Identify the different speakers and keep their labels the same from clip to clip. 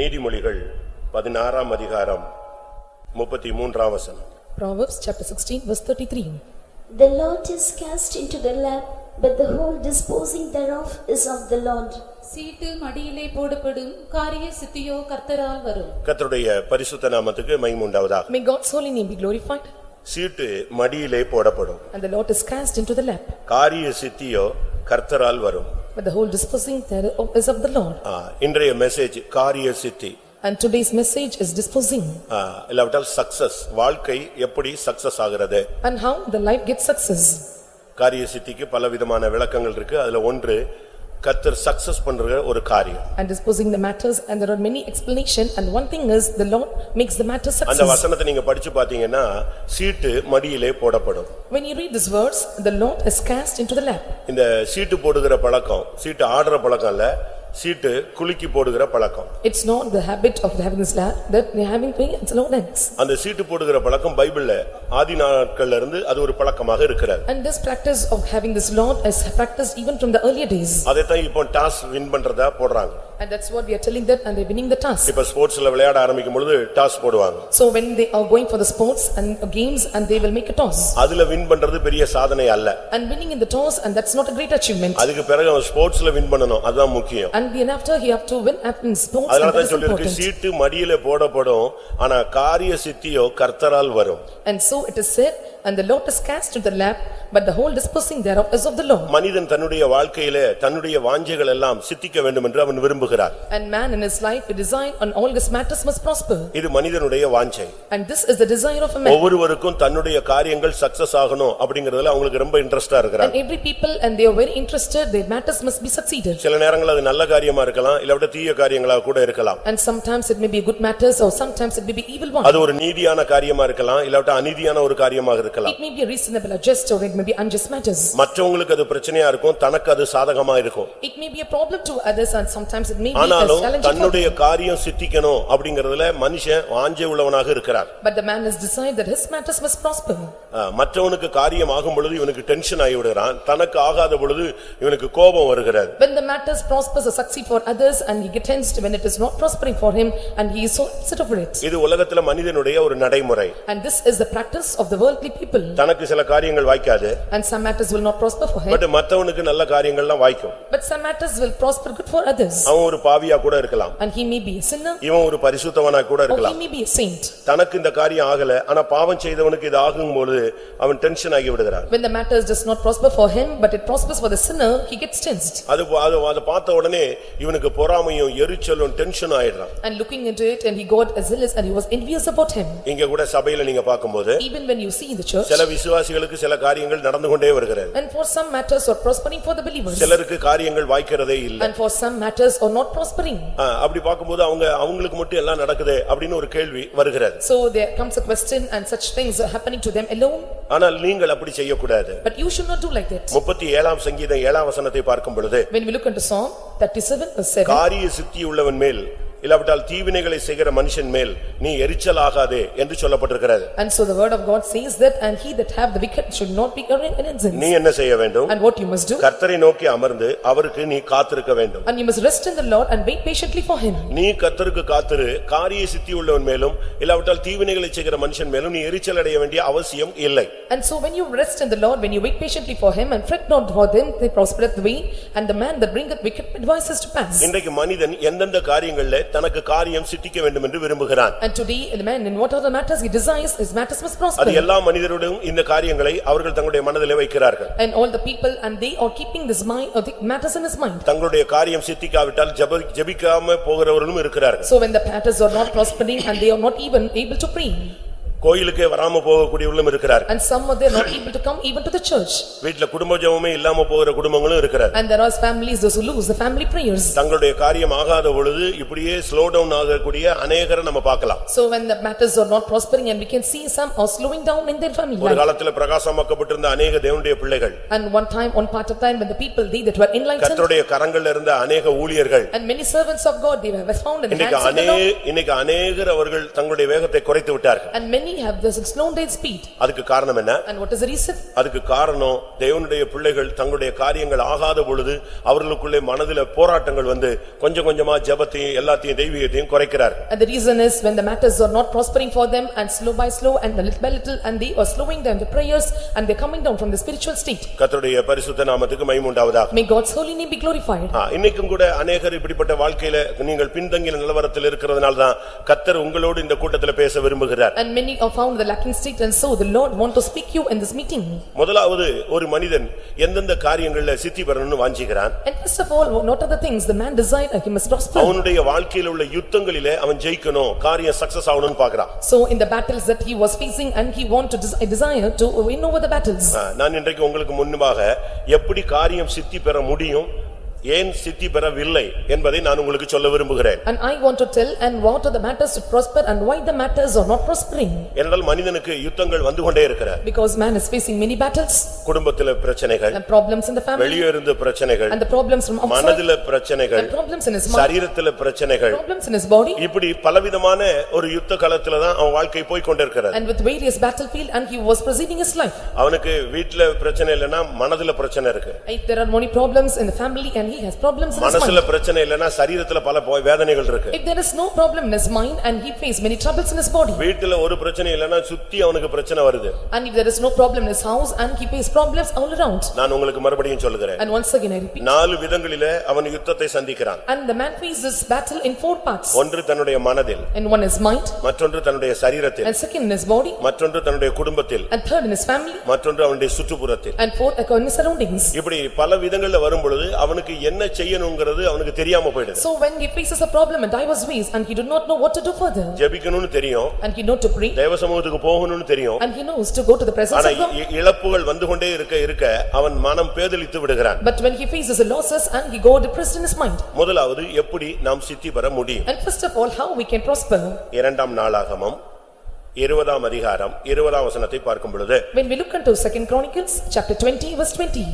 Speaker 1: நீதிமொழிகள் 16 அதிகாரம் 33 வசனம்.
Speaker 2: Proverbs chapter 16 verse 33.
Speaker 3: The lot is cast into the lap, but the whole disposing thereof is of the Lord.
Speaker 4: சீட்டு மடியிலே போடப்படும் காரிய சித்தியோ கர்த்தரால் வரும்.
Speaker 1: கர்த்தருடைய பரிசுத்த நாமத்துக்கு மகிமை உண்டாவதாக.
Speaker 2: May God's holy name be glorified.
Speaker 1: சீட்டு மடியிலே போடப்படும்.
Speaker 2: And the lot is cast into the lap.
Speaker 1: காரிய சித்தியோ கர்த்தரால் வரும்.
Speaker 2: But the whole disposing thereof is of the Lord.
Speaker 1: இன்றைய மெசேஜ் காரிய சித்தி.
Speaker 2: And today's message is disposing.
Speaker 1: இல்லாவிட்டால் சக்சஸ், வாழ்க்கை எப்படி சக்சஸ் ஆகிறது.
Speaker 2: And how the life gets success.
Speaker 1: காரிய சித்திக்கு பல விதமான விளக்கங்கள் இருக்கு. அதுல ஒன்று கர்த்தர் சக்சஸ் பண்ற ஒரு காரியம்.
Speaker 2: And disposing the matters, and there are many explanation, and one thing is the Lord makes the matter success.
Speaker 1: அந்த வசனத்தை நீங்க படிச்சு பாத்தீங்கன்னா சீட்டு மடியிலே போடப்படும்.
Speaker 2: When you read this verse, the Lord is cast into the lap.
Speaker 1: இந்த சீட்டு போடுகிற பழக்கம், சீட்டு ஆடுற பழக்கம் இல்ல, சீட்டு குலுக்கி போடுகிற பழக்கம்.
Speaker 2: It's not the habit of having this lap that they having doing it's Lord ends.
Speaker 1: அந்த சீட்டு போடுகிற பழக்கம் பைபிள்ல ஆதி நாட்கள்ல இருந்து அது ஒரு பழக்கமாக இருக்கிறது.
Speaker 2: And this practice of having this Lord is practiced even from the earlier days.
Speaker 1: அதை தான் இப்போ டாஸ் வின் பண்றதா போடுறாங்க.
Speaker 2: And that's what we are telling that, and they winning the task.
Speaker 1: இப்ப ஸ்போர்ட்ஸ்ல விளையாட ஆரம்பிக்கும் பொழுது டாஸ் போடுவாங்க.
Speaker 2: So when they are going for the sports and games, and they will make a toss.
Speaker 1: அதுல win பண்றது பெரிய சாதனை அல்ல.
Speaker 2: And winning in the toss, and that's not a great achievement.
Speaker 1: அதுக்கு பிறகு அவன் ஸ்போர்ட்ஸ்ல வின் பண்ணனும், அதுதான் முக்கியம்.
Speaker 2: And then after he have to win in sports.
Speaker 1: அதனால தான் சொல்லிருக்கு சீட்டு மடியிலே போடப்படும், ஆனா காரிய சித்தியோ கர்த்தரால் வரும்.
Speaker 2: And so it is said, and the Lord is cast into the lap, but the whole disposing thereof is of the Lord.
Speaker 1: மனிதன் தன்னுடைய வாழ்க்கையிலே தன்னுடைய வாஞ்சைகள் எல்லாம் சித்திக்க வேண்டும் என்று அவன் விரும்புகிறான்.
Speaker 2: And man in his life he desire on all his matters must prosper.
Speaker 1: இது மனிதனுடைய வாஞ்சை.
Speaker 2: And this is the desire of a man.
Speaker 1: ஒவ்வொருவருக்கும் தன்னுடைய காரியங்கள் சக்சஸ் ஆகணும் அப்படிங்கறதுல அவங்களுக்கு ரொம்ப இன்ட்ரஸ்டா இருக்காங்க.
Speaker 2: And every people, and they are very interested, their matters must be succeeded.
Speaker 1: சில நேரங்கள் அது நல்ல காரியமா இருக்கலாம், இல்ல தீய காரியங்களா கூட இருக்கலாம்.
Speaker 2: And sometimes it may be good matters, or sometimes it may be evil one.
Speaker 1: அது ஒரு நீதியான காரியமா இருக்கலாம், இல்ல அநீதியான ஒரு காரியமாக இருக்கலாம்.
Speaker 2: It may be a reasonable or just, or it may be unjust matters.
Speaker 1: மற்றவங்களுக்கு அது பிரச்சனையா இருக்கும், தனக்கு அது சாதகமா இருக்கும்.
Speaker 2: It may be a problem to others, and sometimes it may be a challenge.
Speaker 1: தன்னுடைய காரியம் சித்திக்கணும் அப்படிங்கறதுல மனுஷன் வாஞ்சை உள்ளவனாக இருக்கிறார்.
Speaker 2: But the man has decided that his matters must prosper.
Speaker 1: மற்றவனுக்கு காரியம் ஆகும் பொழுது இவனுக்கு டென்ஷன் ஆகி விடுறான், தனக்கு ஆகாத பொழுது இவனுக்கு கோபம் வருகிறது.
Speaker 2: When the matters prospers or succeed for others, and he gets tensed when it is not prospering for him, and he is so upset over it.
Speaker 1: இது உலகத்துல மனிதனுடைய ஒரு நடைமுறை.
Speaker 2: And this is the practice of the worldly people.
Speaker 1: தனக்கு சில காரியங்கள் வாய்க்காது,
Speaker 2: And some matters will not prosper for him.
Speaker 1: But மற்றவனுக்கு நல்ல காரியங்கள்லாம் வாய்க்கும்.
Speaker 2: But some matters will prosper good for others.
Speaker 1: அவன் ஒரு பாவியா கூட இருக்கலாம்,
Speaker 2: And he may be a sinner,
Speaker 1: இவன் ஒரு பரிசுத்தவனா கூட
Speaker 2: or he
Speaker 1: இருக்கலாம்.
Speaker 2: may be a saint.
Speaker 1: தனக்கு இந்த காரியம் ஆகல, ஆனா பாவம் செய்தவனுக்கு இது ஆகும்போது அவன் டென்ஷன் ஆகி விடுகிறான்.
Speaker 2: When the matters does not prosper for him, but it prospers for the sinner, he gets tensed.
Speaker 1: அது பார்த்த உடனே இவனுக்கு பொறாமையும் எரிச்சலும் டென்ஷன் ஆயிடுறான்.
Speaker 2: And looking into it, and he got zealous, and he was envious about him.
Speaker 1: இங்க கூட சபையில நீங்க பாக்கும்போது
Speaker 2: Even when you see in the church,
Speaker 1: சில விசுவாசிகளுக்கு சில காரியங்கள் நடந்து கொண்டே வருகிறது.
Speaker 2: and for some matters are prospering for the believers,
Speaker 1: சிலருக்கு காரியங்கள் வாய்க்கிறதே இல்ல.
Speaker 2: and for some matters are not prospering.
Speaker 1: அப்படி பாக்கும்போது அவங்களுக்கு மட்டும் எல்லாம் நடக்குதே அப்படின்னு ஒரு கேள்வி வருகிறது.
Speaker 2: So there comes a question, and such things are happening to them alone.
Speaker 1: ஆனால் நீங்கள் அப்படி செய்ய கூடாது.
Speaker 3: But you should not do like that.
Speaker 1: 37ஆம் சங்கீதம் 7ஆம் வசனத்தை பார்க்கும் பொழுது,
Speaker 2: When we look into Psalm 37 verse 7,
Speaker 1: காரிய சித்தி உள்ளவன் மேல் இல்லாவிட்டால் தீவினைகளை செய்கிற மனுஷன் மேல் நீ எரிச்சல் ஆகாதே என்று சொல்லப்பட்டிருக்கிறது.
Speaker 2: And so the word of God says that, and he that have the wicked should not be innocent.
Speaker 1: நீ என்ன செய்ய வேண்டும்?
Speaker 2: And what you must do?
Speaker 1: கர்த்தரை நோக்கி அமர்ந்து அவருக்கு நீ காத்திருக்க வேண்டும்.
Speaker 2: And you must rest in the Lord and wait patiently for him.
Speaker 1: நீ கர்த்தருக்கு காத்திரு, காரிய சித்தி உள்ளவன் மேலும் இல்லாவிட்டால் தீவினைகளை செய்கிற மனுஷன் மேலும் நீ எரிச்சல் அடைய வேண்டிய அவசியம் இல்லை.
Speaker 2: And so when you rest in the Lord, when you wait patiently for him and fret not for them, they prospereth the way, and the man that bringeth wicked advices to pass.
Speaker 1: இன்றைக்கு மனிதன் எந்தெந்த காரியங்களிலே தனக்கு காரியம் சித்திக்க வேண்டும் என்று விரும்புகிறான்.
Speaker 2: And today the man, in what are the matters he desires, his matters must prosper.
Speaker 1: அது எல்லா மனிதரோடும் இந்த காரியங்களை அவர்கள் தங்களுடைய மனதிலே வைக்கிறார்கள்.
Speaker 2: And all the people, and they are keeping this mind, or the matters in his mind.
Speaker 1: தங்களுடைய காரியம் சித்திக்காவிட்டால் ஜெபிக்காம போகிறவர்களும் இருக்கிறார்கள்.
Speaker 2: So when the matters are not prospering, and they are not even able to pray,
Speaker 1: கோயிலுக்கே வராம போகக்கூடியவர்களும் இருக்கிறார்கள்.
Speaker 2: and some of them are not able to come even to the church.
Speaker 1: வீட்ல குடும்ப ஜெபமே இல்லாம போகிற குடும்பங்களும் இருக்கிறார்கள்.
Speaker 2: And there are families those who lose the family prayers.
Speaker 1: தங்களுடைய காரியம் ஆகாத பொழுது இப்படியே ஸ்லோ டவுன் ஆகக்கூடிய அநேகரை நம்ம பார்க்கலாம்.
Speaker 2: So when the matters are not prospering, and we can see some are slowing down in their family
Speaker 1: ஒரு
Speaker 2: life.
Speaker 1: காலத்துல பிரகாசமாக்கப்பட்டிருந்த அநேக தேவனுடைய பிள்ளைகள்,
Speaker 2: And one part of time when the people they that were enlightened,
Speaker 1: கர்த்தருடைய கரங்கள்ல இருந்த அநேக ஊழியர்கள்,
Speaker 2: and many servants of God, they were found in the hands of the Lord.
Speaker 1: இன்னைக்கு அநேகர் அவர்கள் தங்களுடைய வேகத்தை குறைத்து விட்டார்கள்.
Speaker 2: And many many have this slow their speed.
Speaker 1: அதுக்கு காரணம் என்ன?
Speaker 2: And what is the reason?
Speaker 1: அதுக்கு காரணம் தேவனுடைய பிள்ளைகள் தங்களுடைய காரியங்கள் ஆகாத பொழுது அவர்களுக்குள்ளே மனதிலே போராட்டங்கள் வந்து கொஞ்சம் கொஞ்சமா ஜெபத்தையும் எல்லாத்தையும் தெய்வீகத்தையும் குறைக்கிறார்.
Speaker 2: And the reason is when the matters are not prospering for them and slow by slow and little by little and they are slowing down the prayers and they are coming down from the spiritual state.
Speaker 1: கர்த்தருடைய பரிசுத்த நாமத்துக்கு மகிமை உண்டாவதாக.
Speaker 2: May God's holy name be glorified.
Speaker 1: இன்னைக்கும் கூட अनेகர் இப்படிப்பட்ட வாழ்க்கையில நீங்கள் பின்தங்கிய நிலவரத்தில் இருக்கிறதனால தான் கர்த்தர் உங்களோடு இந்த கூட்டத்தில் பேச விரும்புகிறார்.
Speaker 2: And many are found the lacking state and so the Lord want to speak you in this meeting.
Speaker 1: முதலாவது ஒரு மனிதன் எந்தெந்த காரியங்களில் சித்தி பெறணும்னு வாஞ்சிக்கிறான்.
Speaker 2: And first of all, what are the things the man desired he must prosper.
Speaker 1: அவனுடைய வாழ்க்கையில் உள்ள யுத்தங்களிலே அவன் ஜெயிக்கணும், காரியம் சக்சஸ் ஆகணும்னு பார்க்கறான்.
Speaker 2: So in the battles that he was facing and he want to desire to win over the battles.
Speaker 1: நான் இன்றைக்கு உங்களுக்கு முன்பாக எப்படி காரியம் சித்தி பெற முடியும், ஏன் சித்தி பெறவில்லை என்பதை நான் உங்களுக்கு சொல்ல விரும்புகிறேன்.
Speaker 2: And I want to tell and what are the matters to prosper and why the matters are not prospering.
Speaker 1: என்றால் மனிதனுக்கு யுத்தங்கள் வந்து கொண்டே இருக்கிறது.
Speaker 2: Because man is facing many battles.
Speaker 1: குடும்பத்திலே பிரச்சனைகள்,
Speaker 2: and problems in the family,
Speaker 1: வெளியே இருந்து பிரச்சனைகள்,
Speaker 2: and the problems from outside,
Speaker 1: மனதிலே பிரச்சனைகள்,
Speaker 2: and problems in his mind,
Speaker 1: சரீரத்திலே பிரச்சனைகள்,
Speaker 2: problems in his body.
Speaker 1: இப்படி பலவிதமான ஒரு யுத்த களத்தில தான் அவன் வாழ்க்கை போய் கொண்டிருக்கிறது.
Speaker 2: And with various battlefield and he was proceeding his life.
Speaker 1: அவனுக்கு வீட்ல பிரச்சனை இல்லனா மனதிலே பிரச்சனை இருக்கு.
Speaker 2: If there are many problems in the family and he has problems in his mind.
Speaker 1: மனசுல பிரச்சனை இல்லனா சரீரத்தில பல வேதனைகள் இருக்கு.
Speaker 2: If there is no problem in his mind and he face many troubles in his body.
Speaker 1: வீட்ல ஒரு பிரச்சனை இல்லனா சுத்தி அவனுக்கு பிரச்சனை வருது.
Speaker 2: And if there is no problem in his house and he face problems all around.
Speaker 1: நான் உங்களுக்கு மறுபடியும் சொல்கிறேன்.
Speaker 2: And once again I repeat.
Speaker 1: நாலு விதங்களிலே அவன் யுத்தத்தை சந்திக்கிறான்.
Speaker 2: And the man faces battle in four parts.
Speaker 1: ஒன்று தன்னுடைய மனதில்,
Speaker 2: And one is mind,
Speaker 1: மற்றொன்று தன்னுடைய சரீரத்தில்,
Speaker 2: and second in his body,
Speaker 1: மற்றொன்று தன்னுடைய குடும்பத்தில்,
Speaker 2: and third in his family,
Speaker 1: மற்றொன்று அவனுடைய சுற்றுப்புறத்தில்.
Speaker 2: and fourth in his surroundings.
Speaker 1: இப்படி பல விதங்கள்ல வரும் பொழுது அவனுக்கு என்ன செய்யணும்ங்கிறது அவனுக்கு தெரியாம போயிடுது.
Speaker 2: So when he faces a problem in diverse ways and he do not know what to do further.
Speaker 1: ஜெபிக்கணும்னு தெரியும்,
Speaker 2: And he know to pray,
Speaker 1: தேவ சமூகத்துக்கு போகணும்னு தெரியும்.
Speaker 2: and he knows to go to the presence
Speaker 1: ஆனா
Speaker 2: of God.
Speaker 1: இழப்புகள் வந்து கொண்டே இருக்க அவன் மனம் பேதலித்து விடுகிறான்.
Speaker 2: But when he faces the losses and he go depressed in his mind.
Speaker 1: முதலாவது எப்படி நாம் சித்தி பெற முடியும்?
Speaker 2: And first of all, how we can prosper?
Speaker 1: இரண்டாம் நாளாகமம் 20ஆம் அதிகாரம் 20ஆம் வசனத்தை பார்க்கும் பொழுது,
Speaker 2: When we look into 2 Chronicles chapter 20 verse 20.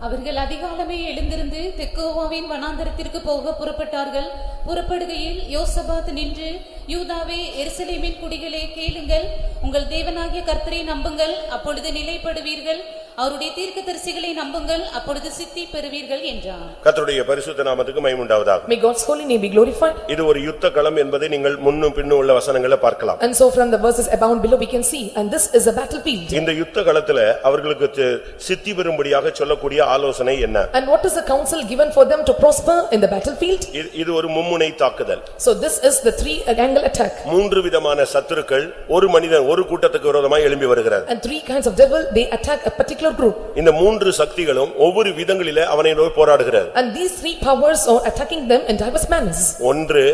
Speaker 4: அவர்கள் அதிகாலமே எழுந்திருந்து தெக்கோவாவின் வனாந்தரத்திற்கு போக புறப்பட்டார்கள். புறப்படுகையில் யோசபாத் நின்று, யூதாவே எருசலேமின் குடிகளே கேளுங்கள், உங்கள் தேவனாகிய கர்த்தரை நம்புங்கள், அப்பொழுது நிலைப்படுவீர்கள், அவருடைய தீர்க்கதரிசிகளை நம்புங்கள், அப்பொழுது சித்தி பெறுவீர்கள் என்றார்.
Speaker 1: கர்த்தருடைய பரிசுத்த நாமத்துக்கு மகிமை உண்டாவதாக.
Speaker 2: May God's holy name be glorified.
Speaker 1: இது ஒரு யுத்த களம் என்பதை நீங்கள் முன்னும் பின்னும் உள்ள வசனங்களை பார்க்கலாம்.
Speaker 2: And so from the verses abound below we can see, and this is a battlefield.
Speaker 1: இந்த யுத்த களத்திலே அவர்களுக்கு சித்தி பெறும்படியாக சொல்லக்கூடிய ஆலோசனை என்ன?
Speaker 2: And what is the counsel given for them to prosper in the battlefield?
Speaker 1: இது ஒரு மும்முனை தாக்குதல்.
Speaker 2: So this is the three angle attack.
Speaker 1: மூன்று விதமான சத்துருக்கள் ஒரு மனிதன் ஒரு கூட்டத்துக்கு விரோதமாய் எழும்பி வருகிறது.
Speaker 2: And three kinds of devil, they attack a particular group.
Speaker 1: இந்த மூன்று சக்திகளும் ஒவ்வொரு விதங்களிலே அவனை நோக்கி போராடுகிறது.
Speaker 2: And these three powers are attacking them in diverse manners.
Speaker 1: ஒன்று,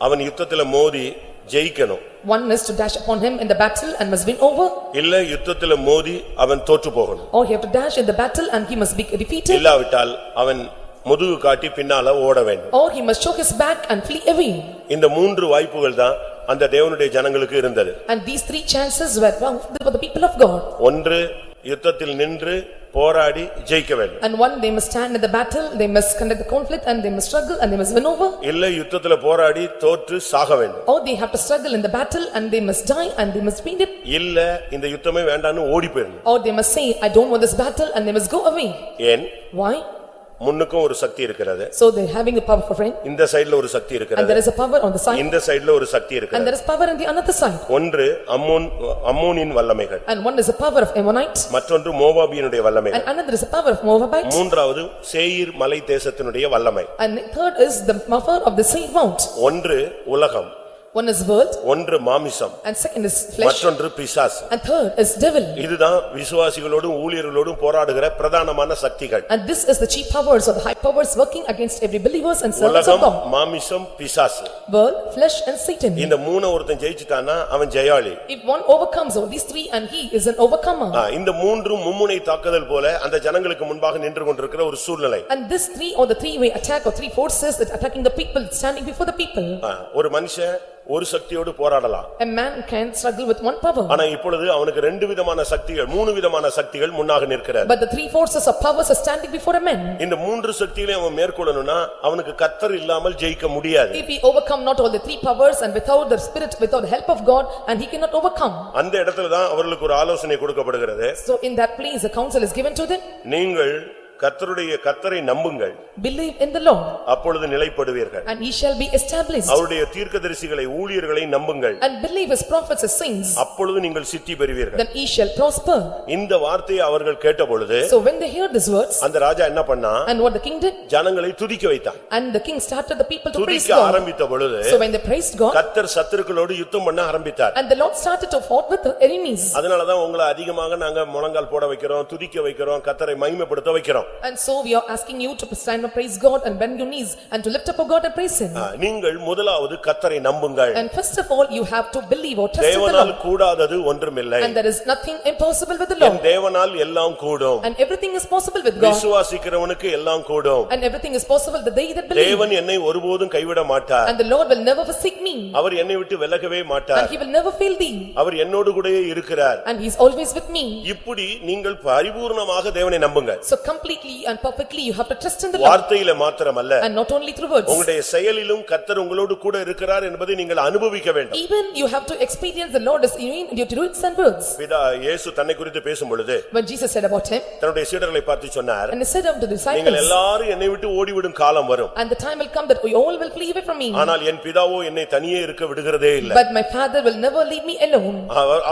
Speaker 1: அவன் யுத்தத்திலே மோதி ஜெயிக்கணும்.
Speaker 2: One is to dash upon him in the battle and must win over.
Speaker 1: இல்ல யுத்தத்திலே மோதி அவன் தோற்று போகணும்.
Speaker 2: Or he have to dash in the battle and he must be defeated.
Speaker 1: இல்லாவிட்டால் அவன் முதுகு காட்டி பின்னால ஓட வேண்டும்.
Speaker 2: Or he must show his back and flee away.
Speaker 1: இந்த மூன்று வாய்ப்புகள் தான் அந்த தேவனுடைய ஜனங்களுக்கு இருந்தது.
Speaker 2: And these three chances were found for the people of God.
Speaker 1: ஒன்று, யுத்தத்தில் நின்று போராடி ஜெயிக்க வேண்டும்.
Speaker 2: And one, they must stand in the battle, they must conduct the conflict and they must struggle and they must win over.
Speaker 1: இல்ல யுத்தத்திலே போராடி தோற்று சாக வேண்டும்.
Speaker 2: Or they have to struggle in the battle and they must die and they must beat it.
Speaker 1: இல்ல இந்த யுத்தமே வேண்டான்னு ஓடி போயிடணும்.
Speaker 2: Or they must say, I don't want this battle and they must go away.
Speaker 1: ஏன்?
Speaker 2: Why?
Speaker 1: முன்னுக்கும் ஒரு சக்தி இருக்கிறது.
Speaker 2: So they having a power for friend.
Speaker 1: இந்த சைடுல ஒரு சக்தி
Speaker 2: And
Speaker 1: இருக்கிறது.
Speaker 2: there is a power on the side.
Speaker 1: இந்த சைடுல ஒரு சக்தி
Speaker 2: And
Speaker 1: இருக்கிறது.
Speaker 2: there is power on the another side.
Speaker 1: ஒன்று அம்மோனின் வல்லமைகள்.
Speaker 2: And one is a power of Ammonites.
Speaker 1: மற்றொன்று மோவாபியனுடைய வல்லமைகள்.
Speaker 2: And another is a power of Moabites.
Speaker 1: மூன்றாவது சேயீர் மலை தேசத்தினுடைய வல்லமை.
Speaker 2: And third is the power of the Seir mount.
Speaker 1: ஒன்று உலகம்,
Speaker 2: One is world
Speaker 1: ஒன்று மாமிசம்,
Speaker 2: and second is flesh
Speaker 1: மற்றொன்று பிசாசு.
Speaker 2: and third is devil.
Speaker 1: இதுதான் விசுவாசிகளோடும் ஊழியர்களோடும் போராடுகிற பிரதானமான சக்திகள்.
Speaker 2: And this is the chief powers or the high powers working against every believers and servants of
Speaker 1: உலகம்,
Speaker 2: God.
Speaker 1: மாமிசம், பிசாசு.
Speaker 2: World, flesh and Satan.
Speaker 1: இந்த மூணு ஒருத்தன் ஜெயிச்சிட்டானா அவன் ஜெயாளி.
Speaker 2: If one overcomes all these three and he is an overcomer.
Speaker 1: இந்த மூன்று மும்முனை தாக்குதல் போல அந்த ஜனங்களுக்கு முன்பாக நின்று கொண்டிருக்கிற ஒரு சூழ்நிலை.
Speaker 2: And this three or the three-way attack or three forces that attacking the people standing before the people.
Speaker 1: ஒரு மனுஷன் ஒரு சக்தியோடு போராடலாம்.
Speaker 2: A man can struggle with one power.
Speaker 1: ஆனா இப்பொழுது அவனுக்கு ரெண்டு விதமான சக்திகள் மூணு விதமான சக்திகள் முன்னாக நிற்கிறது.
Speaker 2: But the three forces of powers are standing before a man.
Speaker 1: இந்த மூன்று சக்திகளையும் அவன் மேற்கொள்ளணும்னா அவனுக்கு கர்த்தர் இல்லாமல் ஜெயிக்க முடியாது.
Speaker 2: If he overcome not all the three powers and without the spirit, without the help of God, and he cannot overcome.
Speaker 1: அந்த இடத்துல தான் அவர்களுக்கு ஒரு ஆலோசனை கொடுக்கப்படுகிறது.
Speaker 2: So in that place a counsel is given to them.
Speaker 1: நீங்கள் கர்த்தரை நம்புங்கள்.
Speaker 2: Believe in the Lord.
Speaker 1: அப்பொழுது நிலைப்படுவீர்கள்.
Speaker 2: And he shall be established.
Speaker 1: அவருடைய தீர்க்கதரிசிகளை ஊழியர்களை நம்புங்கள்.
Speaker 2: And believe his prophets as saints.
Speaker 1: அப்பொழுது நீங்கள் சித்தி பெறுவீர்கள்.
Speaker 2: Then he shall prosper.
Speaker 1: இந்த வார்த்தையை அவர்கள் கேட்டபொழுது
Speaker 2: So when they heard these words,
Speaker 1: அந்த ராஜா என்ன பண்ணா?
Speaker 2: and what the king did?
Speaker 1: ஜனங்களை துதிக்க வைத்தான்.
Speaker 2: And the king started the people to praise
Speaker 1: துதிக்க
Speaker 2: God.
Speaker 1: ஆரம்பித்த பொழுது
Speaker 2: So when they praised God,
Speaker 1: கர்த்தர் சத்துருக்களோடு யுத்தம் பண்ண ஆரம்பித்தார்.
Speaker 2: and the Lord started to fight with the enemies.
Speaker 1: அதனால தான் உங்களை அதிகமாக நாங்க முழங்கால் போட வைக்கிறோம், துதிக்க வைக்கிறோம், கர்த்தரை மகிமைப்படுத்த வைக்கிறோம்.
Speaker 2: And so we are asking you to stand and praise God and bend your knees and to lift up our God and praise him.
Speaker 1: நீங்கள் முதலாவது கர்த்தரை நம்புங்கள்.
Speaker 2: And first of all you have to believe or trust in the
Speaker 1: தேவனால்
Speaker 2: Lord.
Speaker 1: கூடாதது ஒன்றுமில்லை.
Speaker 2: And there is nothing impossible with the Lord.
Speaker 1: தேவனால் எல்லாம் கூடும்.
Speaker 2: And everything is possible with God.
Speaker 1: விசுவாசிக்கிறவனுக்கு எல்லாம் கூடும்.
Speaker 2: And everything is possible the day that believe.
Speaker 1: தேவன் என்னை ஒருபோதும் கைவிட மாட்டார்.
Speaker 2: And the Lord will never forsake me.
Speaker 1: அவர் என்னை விட்டு விலகவே மாட்டார்.
Speaker 2: And he will never fail thee.
Speaker 1: அவர் என்னோடு கூடவே இருக்கிறார்.
Speaker 2: And he is always with me.
Speaker 1: இப்படி நீங்கள் பரிபூர்ணமாக தேவனை நம்புங்க.
Speaker 2: So completely and perfectly you have to trust in the Lord.
Speaker 1: வார்த்தையில மாத்திரமல்ல.
Speaker 2: And not only through words.
Speaker 1: உங்களுடைய செயலிலும் கர்த்தர் உங்களோடு கூட இருக்கிறார் என்பதை நீங்கள் அனுபவிக்க வேண்டும்.
Speaker 2: Even you have to experience the Lord is in your words and words.
Speaker 1: பிதா இயேசு தன்னை குறித்து பேசும் பொழுது
Speaker 2: When Jesus said about him,
Speaker 1: தன்னுடைய சீடர்களை பார்த்து சொன்னார்,
Speaker 2: and he said unto the
Speaker 1: நீங்கள்
Speaker 2: disciples,
Speaker 1: எல்லாரும் என்னை விட்டு ஓடிவிடும் காலம் வரும்.
Speaker 2: and the time will come that we all will flee away from me.
Speaker 1: ஆனால் என் பிதாவோ என்னை தனியே இருக்க விடுகிறதே இல்லை.
Speaker 2: But my Father will never leave me alone.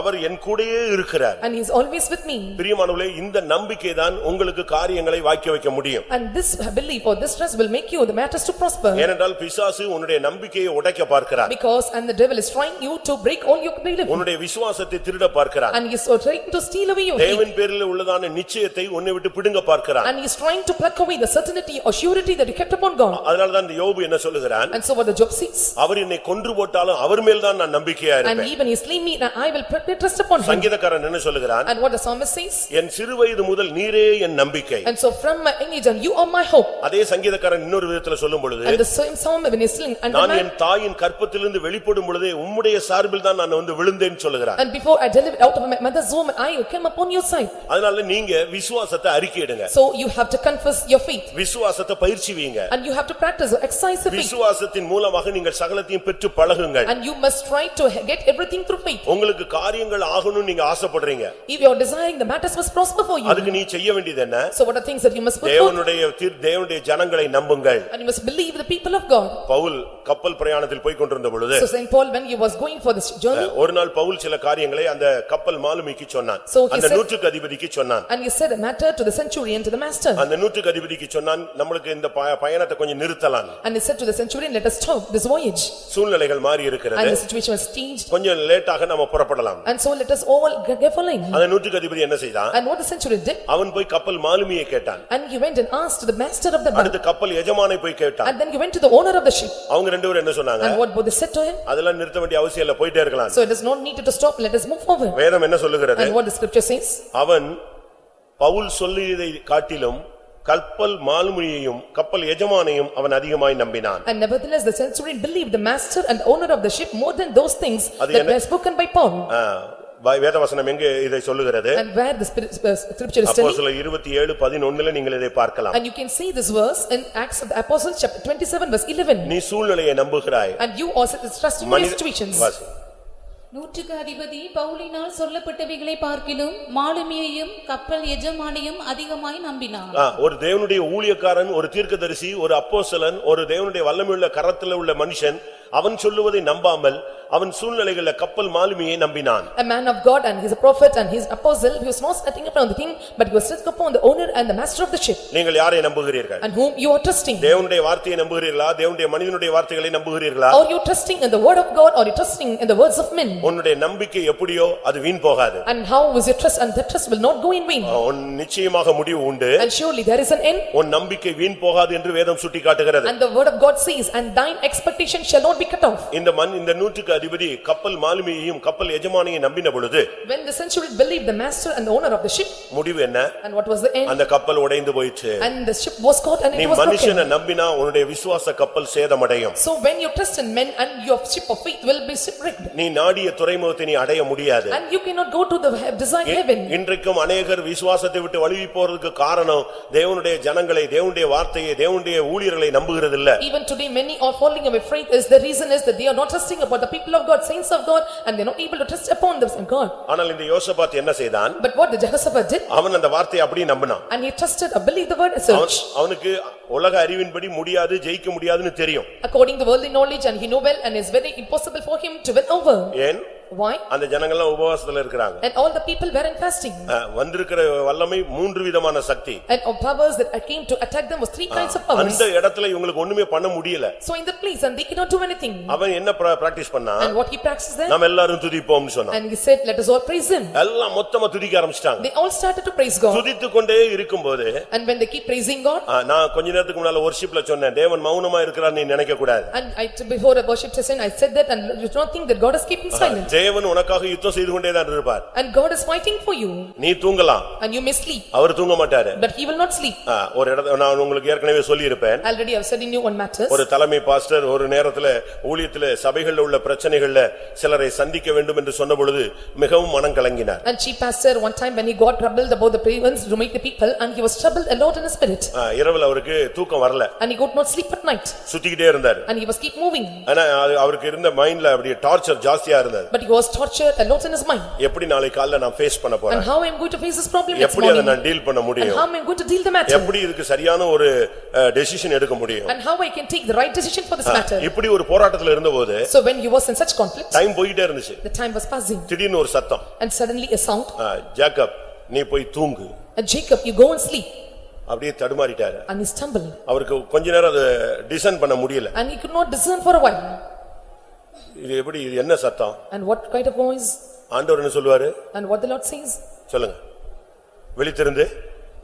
Speaker 1: அவர் என் கூடயே இருக்கிறார்.
Speaker 2: And he is always with me.
Speaker 1: பிரியமானவர்களே, இந்த நம்பிக்கை தான் உங்களுக்கு காரியங்களை வாய்க்க வைக்க முடியும்.
Speaker 2: And this belief or this trust will make you the matters to prosper.
Speaker 1: ஏனென்றால் பிசாசு உன்னுடைய நம்பிக்கையை உடைக்க பார்க்கிறார்.
Speaker 2: Because and the devil is trying you to break all your belief.
Speaker 1: உன்னுடைய விசுவாசத்தை திருட பார்க்கிறார்.
Speaker 2: And he is trying to steal away your faith.
Speaker 1: தேவன் பேரில் உள்ளதான நிச்சயத்தை உன்னை விட்டு பிடுங்க பார்க்கிறார்.
Speaker 2: And he is trying to pluck away the certainty or surety that you kept upon God.
Speaker 1: அதனால தான் இந்த யோபு என்ன சொல்லுகிறான்?
Speaker 2: And so what the Job says,
Speaker 1: அவர் என்னை கொன்று போட்டாலும் அவர் மேல் தான் நான் நம்பிக்கையா
Speaker 2: and
Speaker 1: இருப்பேன்.
Speaker 2: even he slay me and I will put trust upon him.
Speaker 1: சங்கீதக்காரன் என்ன சொல்லுகிறான்?
Speaker 2: And what the psalmist says,
Speaker 1: என் சிறுவயது முதல் நீரே என் நம்பிக்கை.
Speaker 2: and so from my age on you are my hope.
Speaker 1: அதே சங்கீதக்காரன் இன்னொரு விதத்துல சொல்லும் பொழுது,
Speaker 2: And the same psalm when he is saying, and
Speaker 1: நான் என் தாயின் கற்பத்திலிருந்து வெளிப்படும் பொழுதே உம்முடைய சார்பில் தான் நான் வந்து விழுந்தேன்னு சொல்லுகிறான்.
Speaker 2: and before I delivered out of my mother's womb I came upon your side.
Speaker 1: அதனால நீங்க விசுவாசத்தை அறிக்கையிடுங்க.
Speaker 2: So you have to confess your faith.
Speaker 1: விசுவாசத்தை பயிற்சிவீங்க.
Speaker 2: And you have to practice or exercise the faith.
Speaker 1: விசுவாசத்தின் மூலமாக நீங்கள் சகலத்தையும் பெற்று பழகுங்கள்.
Speaker 2: And you must try to get everything through faith.
Speaker 1: உங்களுக்கு காரியங்கள் ஆகணும்னு நீங்க ஆசைப்படுறீங்க.
Speaker 2: If you are desiring the matters must prosper for you.
Speaker 1: அதுக்கு நீ செய்ய வேண்டியது என்ன?
Speaker 2: So what are things that you must put forth?
Speaker 1: தேவனுடைய ஜனங்களை நம்புங்கள்.
Speaker 2: And you must believe the people of God.
Speaker 1: Pavul கப்பல் பிரயாணத்தில் போய் கொண்டிருந்த பொழுது,
Speaker 2: So Saint Paul when he was going for this journey,
Speaker 1: ஒரு நாள் பவுல் சில காரியங்களை அந்த கப்பல் மாலுமிக்கு சொன்னான்.
Speaker 2: So he
Speaker 1: அந்த
Speaker 2: said-
Speaker 1: நூற்றுக்கு அதிபதிக்கு சொன்னான்.
Speaker 2: and he said a matter to the centurion to the master.
Speaker 1: அந்த நூற்றுக்கு அதிபதிக்கு சொன்னான், நம்மளுக்கு இந்த பயணத்தை கொஞ்சம் நிறுத்தலாம்.
Speaker 2: And he said to the centurion, let us stop this voyage.
Speaker 1: சூழ்நிலைகள் மாறி இருக்கிறது.
Speaker 2: And the situation was changed.
Speaker 1: கொஞ்சம் லேட்டாக நம்ம புறப்படலாம்.
Speaker 2: And so let us all get following.
Speaker 1: அந்த நூற்றுக்கு அதிபதி என்ன செய்தான்?
Speaker 2: And what the centurion did,
Speaker 1: அவன் போய் கப்பல் மாலுமியை கேட்டான்.
Speaker 2: and he went and asked to the master of the boat.
Speaker 1: அடுத்து கப்பல் எஜமானை போய் கேட்டான்.
Speaker 2: And then he went to the owner of the ship.
Speaker 1: அவங்க ரெண்டு பேரும் என்ன சொன்னாங்க?
Speaker 2: And what both they said to him,
Speaker 1: அதெல்லாம் நிறுத்த வேண்டிய அவசியம் இல்ல, போயிட்டே இருக்கலாம்.
Speaker 2: so it is not needed to stop, let us move forward.
Speaker 1: வேதம் என்ன சொல்லுகிறது?
Speaker 2: And what the scripture says,
Speaker 1: அவன் பவுல் சொல்லியதை காட்டிலும் கப்பல் மாலுமியையும் கப்பல் எஜமானையும் அவன் அதிகமாய் நம்பினான்.
Speaker 2: and nevertheless the centurion believed the master and the owner of the ship more than those things
Speaker 1: அது
Speaker 2: that
Speaker 1: என்ன?
Speaker 2: were spoken by Paul.
Speaker 1: வேதவசனம் எங்கே இதை சொல்லுகிறது?
Speaker 2: And where the scripture is telling,
Speaker 1: அப்போஸ்தலர் 27:11 நீங்கள் இதை பார்க்கலாம்.
Speaker 2: and you can see this verse in Acts of the Apostles chapter 27 verse 11.
Speaker 1: நீ சூழ்நிலையை நம்புகிறாய்.
Speaker 2: And you also trust in your situations.
Speaker 1: வாசி.
Speaker 4: நூற்றுக்கு அதிபதி பவுலினால் சொல்லப்பட்டவைகளை பார்க்கிலும் மாலுமியையும் கப்பல் எஜமானையும் அதிகமாய் நம்பினான்.
Speaker 1: ஒரு தேவனுடைய ஊழியக்காரன், ஒரு தீர்க்கதரிசி, ஒரு அப்போஸ்தலன், ஒரு தேவனுடைய வல்லமையுள்ள கரத்தில் உள்ள மனுஷன் அவன் சொல்லுவதை நம்பாமல் அவன் சூழ்நிலைகள கப்பல் மாலுமியை நம்பினான்.
Speaker 2: A man of God and he is a prophet and he is apostle, he was not setting upon the thing but he was set upon the owner and the master of the ship.
Speaker 1: நீங்கள் யாரை நம்புகிறீர்கள்?
Speaker 2: And whom you are trusting?
Speaker 1: தேவனுடைய வார்த்தையை நம்புகிறீர்களா? தேவனுடைய மனிதனுடைய வார்த்தைகளை நம்புகிறீர்களா?
Speaker 2: Are you trusting in the word of God or are you trusting in the words of men?
Speaker 1: உன்னுடைய நம்பிக்கை எப்படியோ அது வீண் போகாது.
Speaker 2: And how is your trust, and that trust will not go in vain.
Speaker 1: உன் நிச்சயமாக முடிவு உண்டு.
Speaker 2: And surely there is an end.
Speaker 1: உன் நம்பிக்கை வீண் போகாது என்று வேதம் சுட்டிக்காட்டுகிறது.
Speaker 2: And the word of God says, and thine expectation shall not be cut off.
Speaker 1: இந்த நூற்றுக்கு அதிபதி கப்பல் மாலுமியையும் கப்பல் எஜமானியையும் நம்பின பொழுது
Speaker 2: When the centurion believed the master and the owner of the ship,
Speaker 1: முடிவு என்ன?
Speaker 2: and what was the end?
Speaker 1: அந்த கப்பல் உடைந்து போயிற்று.
Speaker 2: And the ship was caught and
Speaker 1: நீ
Speaker 2: it was broken.
Speaker 1: மனுஷனை நம்பினா உன்னுடைய விசுவாச கப்பல் சேதமடையும்.
Speaker 2: So when you trust in men and your ship of faith will be shipwrecked.
Speaker 1: நீ நாடிய துறைமுகத்தை நீ அடைய முடியாது.
Speaker 2: And you cannot go to the desired heaven.
Speaker 1: இன்றைக்கும் அநேகர் விசுவாசத்தை விட்டு வழுவி போறதுக்கு காரணம் தேவனுடைய ஜனங்களை, தேவனுடைய வார்த்தையை, தேவனுடைய ஊழியர்களை நம்புகிறது இல்ல.
Speaker 2: Even today many are falling away faith is the reason is that they are not trusting upon the people of God, saints of God, and they are not able to trust upon them in God.
Speaker 1: ஆனால் இந்த யோசபாத் என்ன செய்தான்?
Speaker 2: But what the Jehoshaphat did?
Speaker 1: அவன் அந்த வார்த்தையை அப்படியே நம்பினான்.
Speaker 2: And he trusted or believed the word as such.
Speaker 1: அவனுக்கு உலக அறிவின்படி முடியாது, ஜெயிக்க முடியாதுன்னு தெரியும்.
Speaker 2: According to worldly knowledge, and he know well, and it's very impossible for him to win over.
Speaker 1: ஏன்?
Speaker 2: Why?
Speaker 1: அந்த ஜனங்கள்லாம் உபவாசத்துல இருக்காங்க.
Speaker 2: And all the people were in fasting.
Speaker 1: வந்திருக்கிற வல்லமை மூன்று விதமான சக்தி.
Speaker 2: And of powers that came to attack them was three kinds of powers.
Speaker 1: அந்த இடத்துல இவங்களுக்கு ஒண்ணுமே பண்ண முடியல.
Speaker 2: So in that place and they cannot do anything.
Speaker 1: அவன் என்ன பிராக்டீஸ் பண்ணா?
Speaker 2: And what he practiced there?
Speaker 1: நாம எல்லாரும் துதிப்போம்னு சொன்னான்.
Speaker 2: And he said, let us all praise him.
Speaker 1: எல்லாம் மொத்தமா துதிக்க ஆரம்பிச்சிட்டாங்க.
Speaker 2: They all started to praise God.
Speaker 1: துதித்துக்கொண்டே இருக்கும்போது
Speaker 2: And when they keep praising God,
Speaker 1: நான் கொஞ்ச நேரத்துக்கு முன்னால வொர்ஷிப்ல சொன்னேன், தேவன் மௌனமா இருக்கிறார் நீ நினைக்க கூடாது.
Speaker 2: and before a worship session I said that, and you don't think that God is keeping silent.
Speaker 1: தேவன் உனக்காக யுத்தம் செய்து கொண்டே தான் இருப்பார்.
Speaker 2: And God is fighting for you.
Speaker 1: நீ தூங்கலாம்.
Speaker 2: And you may sleep.
Speaker 1: அவர் தூங்க மாட்டாரு.
Speaker 2: But he will not sleep.
Speaker 1: ஒரு இடத்துல நான் உங்களுக்கு ஏற்கனவே சொல்லி இருப்பேன்.
Speaker 2: Already I have said in you on matters.
Speaker 1: ஒரு தலைமை பாஸ்டர் ஒரு நேரத்துல ஊழியத்துல சபைகள்ல உள்ள பிரச்சனைகள்ல சிலரை சந்திக்க வேண்டும் என்று சொன்ன பொழுது மிகவும் மனம் கலங்கினார்.
Speaker 2: And chief pastor one time when he got troubled about the parents to make the people, and he was troubled a lot in his spirit.
Speaker 1: இரவுல அவருக்கு தூக்கம் வரல.
Speaker 2: And he could not sleep at night.
Speaker 1: சுத்திக்கிட்டே இருந்தார்.
Speaker 2: And he was keep moving.
Speaker 1: ஆனா அவருக்கு இருந்த மைண்ட்ல அப்படியே டார்ச்சர் ஜாஸ்தியா இருந்தது.
Speaker 2: But he was tortured a lot in his mind.
Speaker 1: எப்படி நாளை காலையில நான் ஃபேஸ் பண்ண போறேன்?
Speaker 2: And how I am going to face this problem next
Speaker 1: எப்படி அதை
Speaker 2: morning?
Speaker 1: நான் டீல் பண்ண
Speaker 2: And
Speaker 1: முடியும்?
Speaker 2: how am I going to deal the matter?
Speaker 1: எப்படி இதுக்கு சரியான ஒரு டெசிஷன் எடுக்க முடியும்?
Speaker 2: And how I can take the right decision for this matter?
Speaker 1: இப்படி ஒரு போராட்டத்துல இருந்தபோது
Speaker 2: So when he was in such conflict,
Speaker 1: time போயிட்டே இருந்துச்சு.
Speaker 2: the time was passing.
Speaker 1: திடீர்னு ஒரு சத்தம்.
Speaker 2: And suddenly a sound.
Speaker 1: Jacob நீ போய் தூங்கு.
Speaker 2: And Jacob, you go and sleep.
Speaker 1: அப்படியே தடுமாறிட்டாரு.
Speaker 2: And he stumbled.
Speaker 1: அவருக்கு கொஞ்ச நேரம் அது டிசைன் பண்ண முடியல.
Speaker 2: And he could not discern for a while.
Speaker 1: இது எப்படி இது என்ன சத்தம்?
Speaker 2: And what kind of voice?
Speaker 1: ஆண்டவர் என்ன சொல்வாரு?
Speaker 2: And what the Lord says?
Speaker 1: சொல்லுங்க. விழித்திருந்து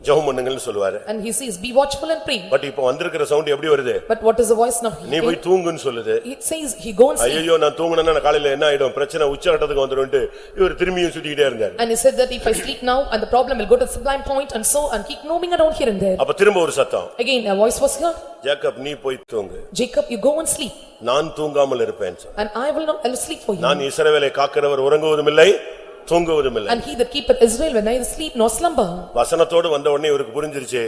Speaker 1: ஜெபம் பண்ணுங்கன்னு சொல்வாரு.
Speaker 2: And he says, be watchful and pray.
Speaker 1: But இப்போ வந்திருக்கிற சவுண்ட் எப்படி வருது?
Speaker 2: But what is the voice now?
Speaker 1: நீ போய் தூங்குன்னு சொல்லுது.
Speaker 2: It says he go and sleep.
Speaker 1: ஐயோ நான் தூங்குனேன்னா காலையில என்ன ஆயிடும்? பிரச்சனை உச்சகட்டத்துக்கு வந்துரும்னு இவர் திரும்பியும் சுத்திக்கிட்டே இருந்தார்.
Speaker 2: And he said that if I sleep now and the problem will go to the sublime point and so and keep moving around here and there.
Speaker 1: அப்ப திரும்ப ஒரு சத்தம்.
Speaker 2: Again a voice was heard.
Speaker 1: Jacob நீ போய் தூங்கு.
Speaker 2: Jacob, you go and sleep.
Speaker 1: நான் தூங்காமல் இருப்பேன்.
Speaker 2: And I will not sleep for you.
Speaker 1: நான் இஸ்ரவேலை காக்கிறவர் உறங்குவதும் இல்லை தூங்குவதும் இல்லை.
Speaker 2: And he that keepeth Israel will neither sleep nor slumber.
Speaker 1: வசனத்தோடு வந்த உடனே இவருக்கு புரிஞ்சிருச்சு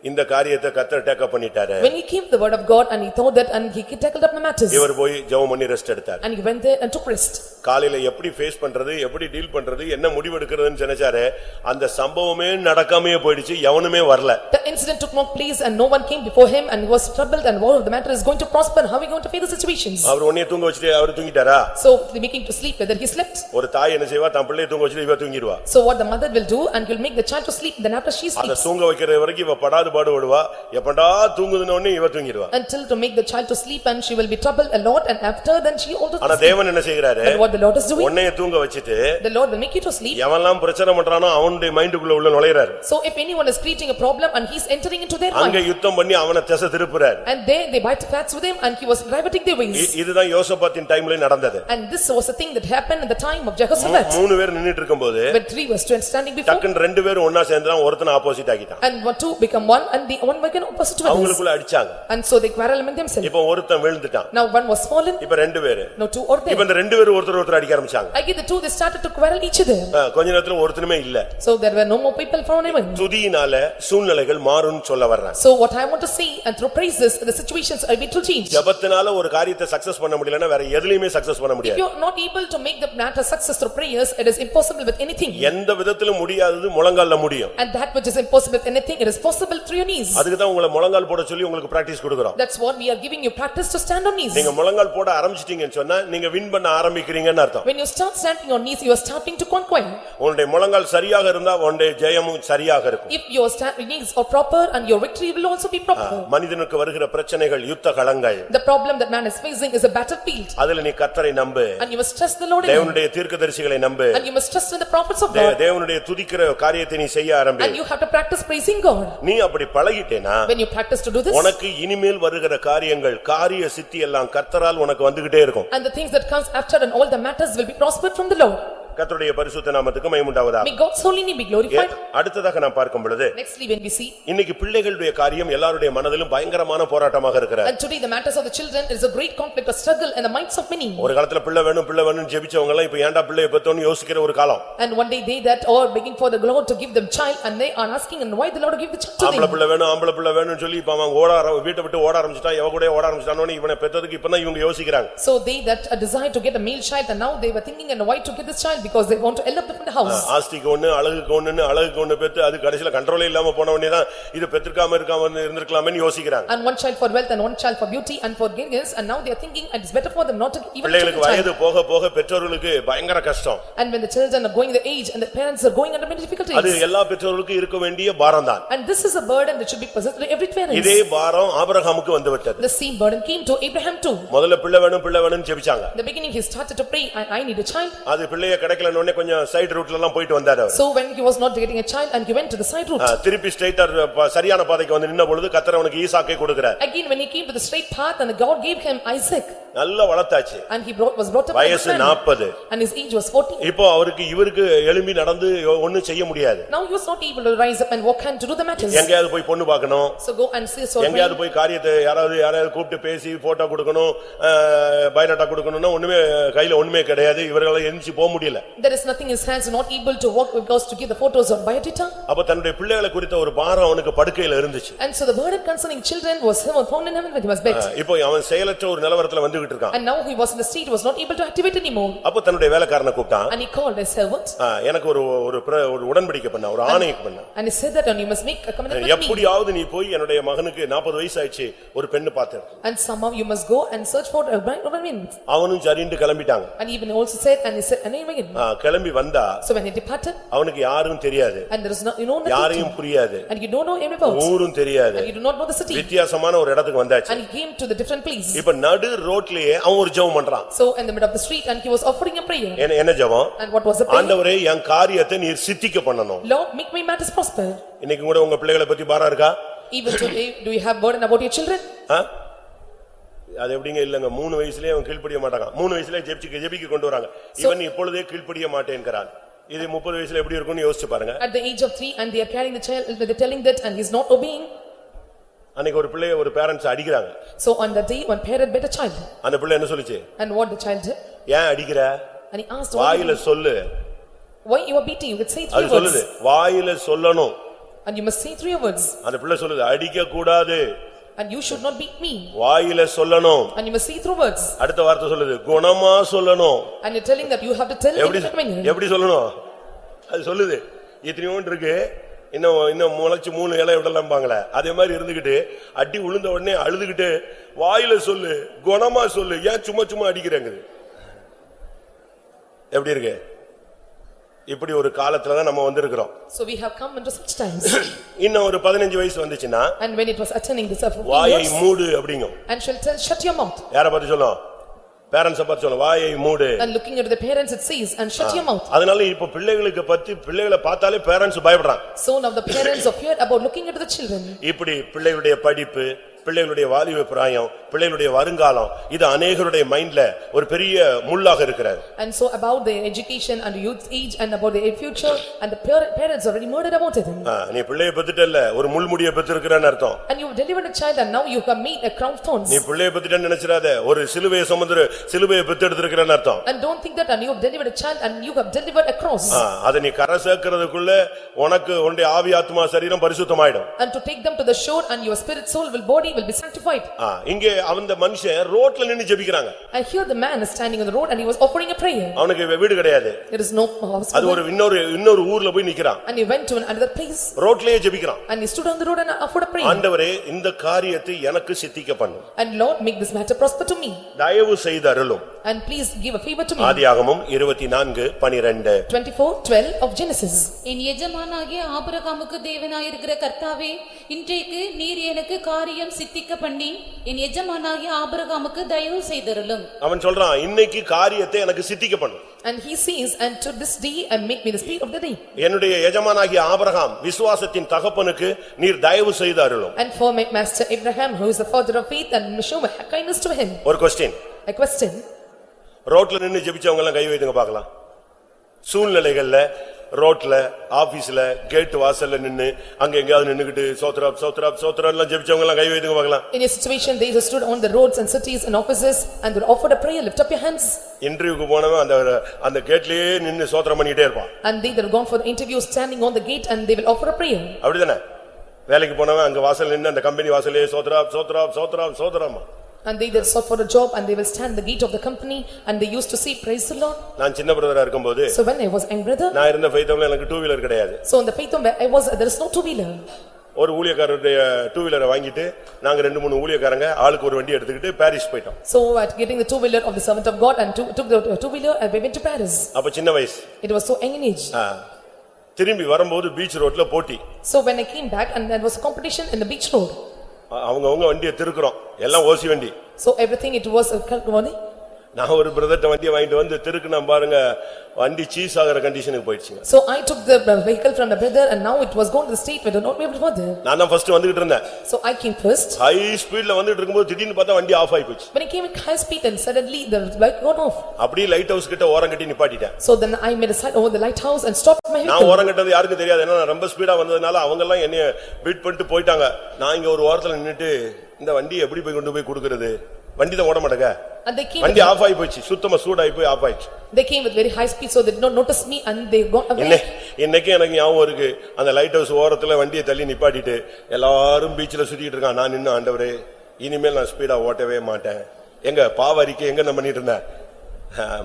Speaker 1: இந்த காரியத்தை கர்த்தர் டேக் அப் பண்ணிட்டாரு.
Speaker 2: When he came to the word of God and he thought that and he tackled up the matters.
Speaker 1: இவர் போய் ஜெபம் பண்ணி ரெஸ்ட் எடுத்தார்.
Speaker 2: And he went there and took rest.
Speaker 1: காலையில எப்படி ஃபேஸ் பண்றது, எப்படி டீல் பண்றது, என்ன முடிவு எடுக்கிறதுன்னு நினைச்சாரு. அந்த சம்பவமே நடக்காமயே போயிடுச்சு. எவனுமே வரல.
Speaker 2: The incident took no place and no one came before him and he was troubled and what the matter is going to prosper and how he going to face the situations.
Speaker 1: அவர் ஒண்ணே தூங்க வச்சிட்டு அவர் தூங்கிட்டாரா?
Speaker 2: So they making to sleep whether he slept.
Speaker 1: ஒரு தாய் என்ன செய்வா? தன் பிள்ளையை தூங்க வச்சிட்டு இவ தூங்கிடுவா.
Speaker 2: So what the mother will do and will make the child to sleep then after she
Speaker 1: அத
Speaker 2: sleeps.
Speaker 1: தூங்க வைக்கிற வரைக்கும் இவ படாது பாடுபடுவா. எப்படா தூங்குதுன உடனே இவ தூங்கிடுவா.
Speaker 2: Until to make the child to sleep and she will be troubled a lot and after then she also.
Speaker 1: ஆனா தேவன் என்ன செய்கிறாரு?
Speaker 2: But what the Lord is doing?
Speaker 1: உன்னை தூங்க வச்சிட்டு
Speaker 2: The Lord will make you to sleep.
Speaker 1: எவன்லாம் பிரச்சனை பண்றானோ அவனுடைய மைண்டுக்குள்ள உள்ள நுழையறாரு.
Speaker 2: So if anyone is creating a problem and he is entering into their
Speaker 1: அங்க
Speaker 2: mind.
Speaker 1: யுத்தம் பண்ணி அவனை திசை திருப்புறாரு.
Speaker 2: And they bite facts with him and he was diverting their ways.
Speaker 1: இதுதான் யோசபாத்தின் டைம்ல நடந்தது.
Speaker 2: And this was a thing that happened in the time of Jehoshaphat.
Speaker 1: மூணு பேர் நின்னுட்டு இருக்கும்போது
Speaker 2: When three was standing before.
Speaker 1: டக்குன்னு ரெண்டு பேர் ஒண்ணா சேர்ந்துறான், ஒருத்தன் opposite ஆக்கிட்டான்.
Speaker 2: And one two become one and the one became opposite to others.
Speaker 1: அவங்களுக்குள்ள அடிச்சாங்க.
Speaker 2: And so they quarrel among themselves.
Speaker 1: இப்போ ஒருத்தன் விழுந்துட்டான்.
Speaker 2: Now one was fallen.
Speaker 1: இப்போ ரெண்டு பேர்.
Speaker 2: Now two or there.
Speaker 1: இப்போ இந்த ரெண்டு பேர் ஒருத்தர் அடிக்க ஆரம்பிச்சாங்க.
Speaker 2: Again the two they started to quarrel each other.
Speaker 1: கொஞ்ச நேரத்துல ஒருத்தனுமே இல்ல.
Speaker 2: So there were no more people found even.
Speaker 1: துதியினால சூழ்நிலைகள் மாறும்னு சொல்ல வர்றேன்.
Speaker 2: So what I want to see and through praises the situations are going to change.
Speaker 1: ஜெபத்தினால ஒரு காரியத்தை success பண்ண முடியலனா வேற எதுலயுமே சக்சஸ் பண்ண
Speaker 2: If
Speaker 1: முடியாது.
Speaker 2: you are not able to make the matter success through prayers it is impossible with anything.
Speaker 1: எந்த விதத்திலும் முடியாதது முழங்கால்ல முடியும்.
Speaker 2: And that which is impossible with anything it is possible through your knees.
Speaker 1: அதுக்கு தான் உங்களை முழங்கால் போட சொல்லி உங்களுக்கு பிராக்டீஸ் கொடுக்கிறோம்.
Speaker 2: That's what we are giving you practice to stand on knees.
Speaker 1: நீங்க முழங்கால் போட ஆரம்பிச்சிட்டீங்கன்னு சொன்னா நீங்க வின் பண்ண ஆரம்பிக்கிறீங்க ஆரம்பிக்கிறீங்கன்னு அர்த்தம்.
Speaker 2: When you start standing on knees, you are starting to conquer.
Speaker 1: உன்னுடைய முழங்கால் சரியாக இருந்தா உன்னுடைய ஜெயமும் சரியாக இருக்கும்.
Speaker 2: If your knees are proper and your victory will also be proper.
Speaker 1: மனிதனுக்கு வருகிற பிரச்சனைகள் யுத்த களங்கள்.
Speaker 2: The problem that man is facing is a battlefield.
Speaker 1: அதில நீ கர்த்தரை நம்பு.
Speaker 2: And you must trust the Lord.
Speaker 1: தேவனுடைய தீர்க்கதரிசிகளை நம்பு.
Speaker 2: And you must trust in the prophets of God.
Speaker 1: தேவனுடைய துதிக்கிற காரியத்தை நீ செய்ய ஆரம்பி.
Speaker 2: And you have to practice praising God.
Speaker 1: நீ அப்படி பழகிட்டேனா
Speaker 2: when you practice to do this,
Speaker 1: உனக்கு இனிமேல் வருகிற காரியங்கள் காரிய சித்தி எல்லாம் கர்த்தரால் உனக்கு வந்துகிட்டே இருக்கும்.
Speaker 2: and the things that comes after and all the matters will be prospered from the Lord.
Speaker 1: கர்த்தருடைய பரிசுத்த நாமத்துக்கு மகிமை உண்டாவதாக.
Speaker 2: May God's holy name be glorified.
Speaker 1: அடுத்ததாக நாம் பார்க்கும் பொழுது
Speaker 2: Nextly when we see,
Speaker 1: இன்னைக்கு பிள்ளைகளுடைய காரியம் எல்லாருடைய மனதிலும் பயங்கரமான போராட்டமாக இருக்கிறது.
Speaker 2: and today the matters of the children is a great conflict or struggle in the minds of many.
Speaker 1: ஒரு காலத்துல பிள்ளை வேணும் ஜெபிச்சவங்க எல்லாம் இப்ப ஏன்டா பிள்ளையை பெத்தோன்னு யோசிக்கிற ஒரு காலம்.
Speaker 2: And one day they that are begging for the Lord to give them child, and they are asking, and why the Lord give the child to them.
Speaker 1: ஆம்பளை பிள்ளை வேணும்னு சொல்லி இப்ப அவன் வீட்டை விட்டு ஓட ஆரம்பிச்சிட்டான், எவ கூட ஓட ஆரம்பிச்சிட்டானோன்னு இவனை பெத்ததுக்கு இப்பதான் இவங்க யோசிக்கிறாங்க.
Speaker 2: So they that desire to get a male child, and now they were thinking, and why to get this child, because they want to elop in the house.
Speaker 1: ஆஸ்திக்கு ஒண்ணு அழகுக்கு ஒண்ணு பெத்து அது கடைசில கண்ட்ரோலே இல்லாம போன உடனே தான் இது பெத்திருக்காம இருந்திருக்கலாம்னு யோசிக்கிறாங்க.
Speaker 2: And one child for wealth and one child for beauty and for gains, and now they are thinking it's better for them not to even
Speaker 1: பிள்ளைகளுக்கு வயது போக போக பெற்றோர்களுக்கு பயங்கர கஷ்டம்.
Speaker 2: And when the children are going the age and the parents are going under many difficulties,
Speaker 1: அது எல்லா பெற்றோர்களுக்கும் இருக்க வேண்டிய பாரம் தான்.
Speaker 2: and this is a burden that should be possessed by every parent.
Speaker 1: இதே பாரம் ஆபிரகாமுக்கு வந்து விட்டது.
Speaker 2: The same burden came to Abraham too.
Speaker 1: முதல்ல பிள்ளை வேணும்னு ஜெபிச்சாங்க.
Speaker 2: In the beginning he started to pray, I need a child.
Speaker 1: அது பிள்ளைய கிடைக்கலன உடனே கொஞ்சம் சைடு ரூட்ல எல்லாம் போயிட்டு வந்தாரு.
Speaker 2: So when he was not getting a child, and he went to the side route,
Speaker 1: திருப்பி ஸ்ட்ரைட்டா சரியான பாதைக்கு வந்து நின்ன பொழுது கர்த்தர் அவனுக்கு ஈசாக்கை கொடுக்கிறார்.
Speaker 2: again when he came to the straight path, and God gave him Isaac,
Speaker 1: நல்ல வளர்த்தாச்சு.
Speaker 2: and he was brought up
Speaker 1: வயசு 40,
Speaker 2: and his age was 40.
Speaker 1: இப்போ இவருக்கு எழும்பி நடந்து ஒண்ணும் செய்ய முடியாது.
Speaker 2: Now he was not able to rise up and walk and to do the matters.
Speaker 1: எங்கயாவது போய் பொண்ணு பார்க்கணும்,
Speaker 2: So go and see, so
Speaker 1: எங்கயாவது போய் காரியத்தை யாராவது கூப்பிட்டு பேசி போட்டோ கொடுக்கணும், பயோடேட்டா கொடுக்கணும்னா ஒண்ணுமே கையில ஒண்ணுமே கிடையாது. இவர்களால எந்திச்சு போக முடியல.
Speaker 2: There is nothing in his hands, not able to walk because to give the photos of biodata.
Speaker 1: அப்ப தன்னுடைய பிள்ளைகளை குறித்த ஒரு பாரம் அவனுக்கு படுக்கையில இருந்துச்சு.
Speaker 2: And so the burden concerning children was found in heaven when he was bed.
Speaker 1: இப்போ அவன் செயலற்ற ஒரு நிலவரத்துல வந்துகிட்டு இருக்கான்.
Speaker 2: And now he was in the street, was not able to activate anymore.
Speaker 1: அப்ப தன்னுடைய வேலைக்காரனை கூப்பிட்டான்.
Speaker 2: And he called his servant.
Speaker 1: எனக்கு ஒரு உடன்படிக்கை பண்ண, ஒரு ஆணையை பண்ண.
Speaker 2: And he said that, and you must make a covenant with me.
Speaker 1: எப்படியாவது நீ போய் என்னுடைய மகனுக்கு 40 வயசு ஆயிடுச்சு ஒரு பெண்ணு பாத்து.
Speaker 2: And somehow you must go and search for a bride of a woman.
Speaker 1: அவனும் சரின்னு கிளம்பிட்டாங்க.
Speaker 2: And even also said, and he said, and he went.
Speaker 1: கிளம்பி வந்தா,
Speaker 2: so when he departed,
Speaker 1: அவனுக்கு யாரும் தெரியாது.
Speaker 2: and there is no, you know nothing,
Speaker 1: யாரையும் புரியாது.
Speaker 2: and you don't know anybody,
Speaker 1: ஊரும் தெரியாது.
Speaker 2: and you do not know the city.
Speaker 1: வித்தியாசமான ஒரு இடத்துக்கு வந்தாச்சு.
Speaker 2: And he came to the different place.
Speaker 1: இப்ப நடு ரோட்லயே அவன் ஒரு ஜெபம் பண்றான்.
Speaker 2: So in the middle of the street, and he was offering a prayer.
Speaker 1: என்ன ஜெபம்?
Speaker 2: And what was the prayer?
Speaker 1: ஆண்டவரே என் காரியத்தை நீர் சித்திக்க பண்ணணும்.
Speaker 2: Lord, make my matters prosper.
Speaker 1: இன்னைக்கு கூட உங்க பிள்ளைகளை பத்தி பாரம் இருக்கா?
Speaker 2: Even today, do you have burden about your children?
Speaker 1: அது எப்படிங்க? இல்லங்க 3 வயசுலயே அவன் கீழ்ப்படிய மாட்டாங்க. 3 வயசுலயே ஜெபிக்க கொண்டு வராங்க. இவன் இப்பொழுதே கீழ்ப்படிய மாட்டேன்ங்கறான். இது 30 வயசுல எப்படி இருக்கும்னு யோசிச்சு பாருங்க.
Speaker 2: At the age of 3, and they are carrying the child, they are telling that, and he is not obeying.
Speaker 1: அன்னைக்கு ஒரு பிள்ளையை ஒரு parents அடிக்குறாங்க.
Speaker 2: So on the day one parent beat a child.
Speaker 1: அந்த பிள்ளை என்ன சொல்லுச்சு?
Speaker 2: And what the child did?
Speaker 1: ஏன் அடிக்குற?
Speaker 2: And he asked,
Speaker 1: வாயில சொல்லு.
Speaker 2: why you are beating? You could say 3
Speaker 1: அது
Speaker 2: words.
Speaker 1: சொல்லுது வாயில சொல்லணும்.
Speaker 2: And you must say 3 words.
Speaker 1: அந்த பிள்ளை சொல்லுது அடிக்க கூடாது.
Speaker 2: And you should not beat me.
Speaker 1: வாயில சொல்லணும்.
Speaker 2: And you must say 3 words.
Speaker 1: அடுத்த வார்த்தை சொல்லுது குணமா சொல்லணும்.
Speaker 2: And you're telling that you have to tell
Speaker 1: எப்படி சொல்லணும்? அது சொல்லுது இத்தனையோண்டு இருக்கு, இன்னும் முளைச்சு 3 இலை விடலாம்பாங்களே, அதே மாதிரி இருந்துகிட்டு அடி விழுந்த உடனே அழுதுகிட்டு வாயில சொல்லு, குணமா சொல்லு, ஏன் சும்மா அடிக்கிறேங்குது. எப்படி இருக்கு? இப்படி ஒரு காலத்துல தான் நம்ம வந்திருக்கிறோம்.
Speaker 2: So we have come into such times.
Speaker 1: இன்னும் ஒரு 15 வயசு வந்துச்சுன்னா,
Speaker 2: and when it was attaining this of
Speaker 1: வாயை மூடு அப்படிங்கும்.
Speaker 2: and shall tell, shut your mouth.
Speaker 1: யாரை பார்த்து சொல்லும்? பேரண்ட்ஸ் பார்த்து சொல்லும் வாயை மூடு.
Speaker 2: And looking at the parents it says, and shut your mouth.
Speaker 1: அதனால இப்ப பிள்ளைகளை பார்த்தாலே பேரண்ட்ஸ் பயப்படுறாங்க.
Speaker 2: So now the parents are feared about looking at the children.
Speaker 1: இப்படி பிள்ளைகளுடைய படிப்பு, பிள்ளைகளுடைய வாலிப பிராயம், பிள்ளைகளுடைய வருங்காலம், இது अनेகருடைய மைண்ட்ல ஒரு பெரிய முள்ளாக இருக்கிறது.
Speaker 2: And so about their education and youth age and about their future, and the parents are already murdered about it.
Speaker 1: நீ பிள்ளையை பெத்துட்டல்ல, ஒரு முள்முடியை பெற்றிருக்கிறன்னு அர்த்தம்.
Speaker 2: And you have delivered a child, and now you have made a crown of thorns.
Speaker 1: நீ பிள்ளையை பெத்துட்டன்னு நினைச்சிராத, ஒரு சிலுவையை சுமந்து சிலுவையை பெத்தெடுத்திருக்கிறன்னு அர்த்தம்.
Speaker 2: And don't think that, and you have delivered a child, and you have delivered a cross.
Speaker 1: அத நீ கரை சேர்க்கிறதுக்குள்ள உனக்கு உன்னுடைய ஆவி ஆத்மா சரீரம் பரிசுத்தமாயிடும்.
Speaker 2: And to take them to the shore, and your spirit soul will body will be sanctified.
Speaker 1: இங்கே அந்த மனுஷன் ரோட்ல நின்னு ஜெபிக்கறாங்க.
Speaker 2: And here the man is standing on the road, and he was offering a prayer.
Speaker 1: அவனுக்கு வீடு கிடையாது.
Speaker 2: There is no house.
Speaker 1: அது ஒரு இன்னொரு ஊர்ல போய் நிக்கறான்.
Speaker 2: And he went to another place.
Speaker 1: ரோட்லயே ஜெபிக்கறான்.
Speaker 2: And he stood on the road and offered a prayer.
Speaker 1: ஆண்டவரே இந்த காரியத்தை எனக்கு சித்திக்க பண்ணு.
Speaker 2: And Lord, make this matter prosper to me.
Speaker 1: தயவு செய்து அருளும்.
Speaker 2: And please give a favor to me.
Speaker 1: ஆதியாகமம் 24:12.
Speaker 2: 24:12 of Genesis.
Speaker 4: என் எஜமானாகிய ஆபிரகாமுக்கு தேவனாயிருக்கிற கர்த்தாவே, இன்றைக்கு நீர் எனக்கு காரியம் சித்திக்க பண்ணி என் எஜமானாகிய ஆபிரகாமுக்கு தயவு செய்தருளும்.
Speaker 1: அவன் சொல்றான், இன்னைக்கு காரியத்தை எனக்கு சித்திக்க பண்ணு.
Speaker 2: And he says, and to this day and make me the speed of the day.
Speaker 1: என்னுடைய எஜமானாகிய ஆபிரகாம் விசுவாசத்தின் தகப்பனுக்கு நீர் தயவு செய்து அருளும்.
Speaker 2: And for my master Abraham, who is the father of faith, and show kindness to him.
Speaker 1: ஒரு question.
Speaker 2: A question.
Speaker 1: ரோட்ல நின்னு ஜெபிச்சவங்க எல்லாம் கை வைத்துங்க பார்க்கலாம். சூழ்நிலைகள்ல ரோட்ல ஆபீஸ்ல கேட் வாசல்ல நின்னு அங்க எங்கயாவது நின்னுகிட்டு சோத்ரா சோத்ரா சோத்ரா எல்லாம் ஜெபிச்சவங்க எல்லாம் கை வைத்துங்க பார்க்கலாம்.
Speaker 2: In a situation they stood on the roads and cities and offices and would offer a prayer, lift up your hands.
Speaker 1: இன்டர்வியூக்கு போனவன் அந்த கேட்லயே நின்னு சோத்ரம் பண்ணிட்டே இருப்பான்.
Speaker 2: And they that are gone for the interview standing on the gate and they will offer a prayer.
Speaker 1: அப்படிதானே? வேலைக்கு போனவன் அங்க வாசல்ல நின்னு அந்த கம்பெனி வாசல்லே சோத்ரா சோத்ரா சோத்ரா சோத்ராமா.
Speaker 2: And they that sought for a job and they will stand the gate of the company and they used to say praise the Lord.
Speaker 1: நான் சின்ன பிரதரா இருக்கும்போது
Speaker 2: So when I was young brother,
Speaker 1: நான் இருந்த ஃபெய்த்தம்ல எனக்கு two wheeler கிடையாது.
Speaker 2: so in the faith home where I was, there is no two wheeler.
Speaker 1: ஒரு ஊழியக்காரருடைய two வீலரை வாங்கிட்டு நாங்க 2-3 ஊழியக்காரங்க ஆளுக்கு ஒரு வண்டி எடுத்துக்கிட்டு பாரிஸ் போய்ட்டோம்.
Speaker 2: So at getting the two wheeler of the servant of God and took the two wheeler and we went to Paris.
Speaker 1: அப்ப சின்ன வயசு.
Speaker 2: It was so young in age.
Speaker 1: திரும்பி வரும்போது பீச் ரோட்ல போட்டி.
Speaker 2: So when I came back and there was a competition in the beach road.
Speaker 1: அவங்க வண்டியை திருக்குறோம், எல்லாம் ஓசி வண்டி.
Speaker 2: So everything it was a money.
Speaker 1: நான் ஒரு பிரதர்ட்ட வண்டியை வாங்கிட்டு வந்து திருக்குனா பாருங்க வண்டி சீஸ் ஆகிற கண்டிஷனுக்கு போயிடுச்சுங்க.
Speaker 2: So I took the vehicle from the brother and now it was going to the state where I did not be able to go there.
Speaker 1: நான் தான் ஃபர்ஸ்ட் வந்துட்டு இருந்தேன்.
Speaker 2: So I came first.
Speaker 1: High ஸ்பீட்ல வந்துட்டு இருக்கும்போது திடீர்னு பார்த்தா வண்டி ஆஃப் ஆயி போச்சு.
Speaker 2: When I came at high speed and suddenly the bike got off.
Speaker 1: அப்படியே லைட் ஹவுஸ் கிட்ட ஓரம் கட்டி நிப்பாட்டிட்டேன்.
Speaker 2: So then I made a side over the lighthouse and stopped my vehicle.
Speaker 1: நான் ஓரம் கட்டது யாருக்கும் தெரியாது, ஏன்னா நான் ரொம்ப ஸ்பீடா வந்ததனால அவங்க எல்லாம் என்னைய பீட் பண்ணிட்டு போயிட்டாங்க. நான் இங்க ஒரு ஓரத்துல நின்னுட்டு இந்த வண்டி எப்படி போய் கொண்டு போய் கொடுக்கிறது, வண்டி தான் ஓட மாட்டேங்க.
Speaker 2: And they came.
Speaker 1: வண்டி ஆஃப் ஆயி போச்சு, சுத்தமா சூடாயி போய் ஆஃப் ஆயிடுச்சு.
Speaker 2: They came with very high speed so they did not notice me and they got away.
Speaker 1: இன்னைக்கு எனக்கு ஞாபகம் இருக்கு, அந்த லைட் ஹவுஸ் ஓரத்துல வண்டியை தள்ளி நிப்பாட்டிட்டு எல்லாரும் பீச்ல சுத்திட்டு இருக்கான். நான் நின்னு, ஆண்டவரே இனிமேல் நான் ஸ்பீடா ஓட்டவே மாட்டேன். எங்க பாவரிக்கை எங்க நான் பண்ணிட்டு இருந்தேன்,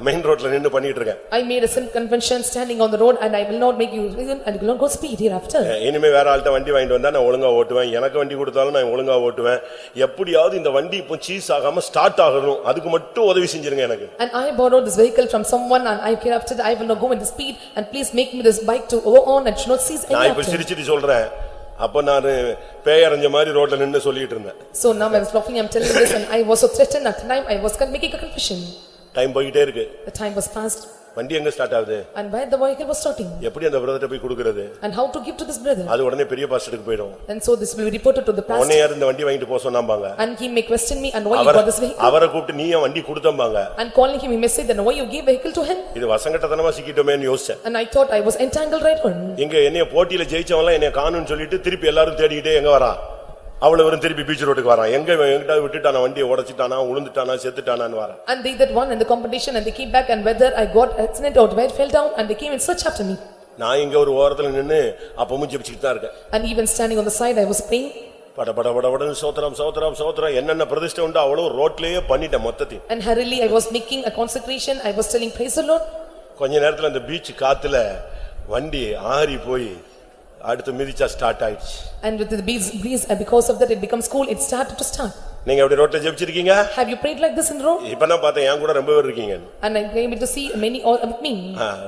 Speaker 1: மெயின் ரோட்ல நின்னு பண்ணிட்டு இருக்கேன்.
Speaker 2: I made a simple convention standing on the road and I will not make you reason and will not go speed hereafter.
Speaker 1: இனிமே வேற ஆள்கிட்ட வண்டி வாங்கிட்டு வந்தா நான் ஒழுங்கா ஓட்டுவேன், எனக்கு வண்டி கொடுத்தாலும் நான் ஒழுங்கா ஓட்டுவேன். எப்படியாவது இந்த வண்டி இப்போ சீஸ் ஆகாம ஸ்டார்ட் ஆகணும், அதுக்கு மட்டும் உதவி செஞ்சிருங்க எனக்கு.
Speaker 2: And I borrowed this vehicle from someone and I hereafter I will not go in the speed and please make me this bike to go on and should not cease any
Speaker 1: நான் இப்ப
Speaker 2: after.
Speaker 1: சிரிச்சிட்டு சொல்றேன், அப்ப நான் பேயறஞ்ச மாதிரி ரோட்ல நின்னு சொல்லிட்டு இருந்தேன்.
Speaker 2: So now I was laughing, I am telling this and I was so threatened at the time I was making a confession.
Speaker 1: Time போயிட்டே இருக்கு.
Speaker 2: The time was passed.
Speaker 1: வண்டி எங்க ஸ்டார்ட் ஆகுது,
Speaker 2: and where the vehicle was starting,
Speaker 1: எப்படி அந்த பிரதர்ட்ட போய் கொடுக்கிறது,
Speaker 2: and how to give to this brother.
Speaker 1: அது உடனே பெரிய பாஸ்டருக்கு போய்டும்.
Speaker 2: And so this will be reported to the pastor.
Speaker 1: உடனே யார் இந்த வண்டி வாங்கிட்டு போக சொன்னாம்பாங்க.
Speaker 2: And he may question me and why you got this vehicle.
Speaker 1: அவரை கூப்பிட்டு நீ ஏன் வண்டி கொடுத்தம்பாங்க.
Speaker 2: And calling him he may say then why you gave vehicle to him.
Speaker 1: இது வசங்கட்டத்தனமா சிக்கிட்டோமேன்னு யோசிச்சேன்.
Speaker 2: And I thought I was entangled right on.
Speaker 1: இங்க என்னைய போட்டியில ஜெயிச்சவன்லாம் என்னைய காணும்னு சொல்லிட்டு திருப்பி எல்லாரும் தேடிட்டே எங்க வரான், அவ்வளவு திருப்பி பீச் ரோட்டுக்கு வரான். எங்கிட்ட விட்டுட்டானா, வண்டியை உடைச்சிட்டானா, உளுந்துட்டானா, செத்துட்டானான்னு வரான்.
Speaker 2: And they that won in the competition and they came back and whether I got accident or where fell down and they came in search after me.
Speaker 1: நான் இங்க ஒரு ஓரத்துல நின்னு அப்பவும் ஜெபிச்சிட்டு தான் இருக்கேன்.
Speaker 2: And even standing on the side I was praying.
Speaker 1: பட பட பட படன்னு சோத்ரம் சோத்ரம் சோத்ரம் என்னென்ன பிரதிஷ்டை உண்டோ அவ்வளவு ரோட்லயே பண்ணிட்டேன் மொத்தத்தையும்.
Speaker 2: And hurriedly I was making a consecration, I was telling praise the Lord.
Speaker 1: கொஞ்ச நேரத்துல அந்த பீச் காத்துல வண்டி ஆறி போய் அடுத்து மிதிச்சா ஸ்டார்ட் ஆயிடுச்சு.
Speaker 2: And with the breeze and because of that it becomes cool, it started to start.
Speaker 1: நீங்க அப்படி ரோட்ல ஜெபிச்சிருக்கீங்க?
Speaker 2: Have you prayed like this in the road?
Speaker 1: இப்பதான் பார்த்தேன் என் கூட ரொம்ப பேர் இருக்கீங்க.
Speaker 2: And I came to see many all with me.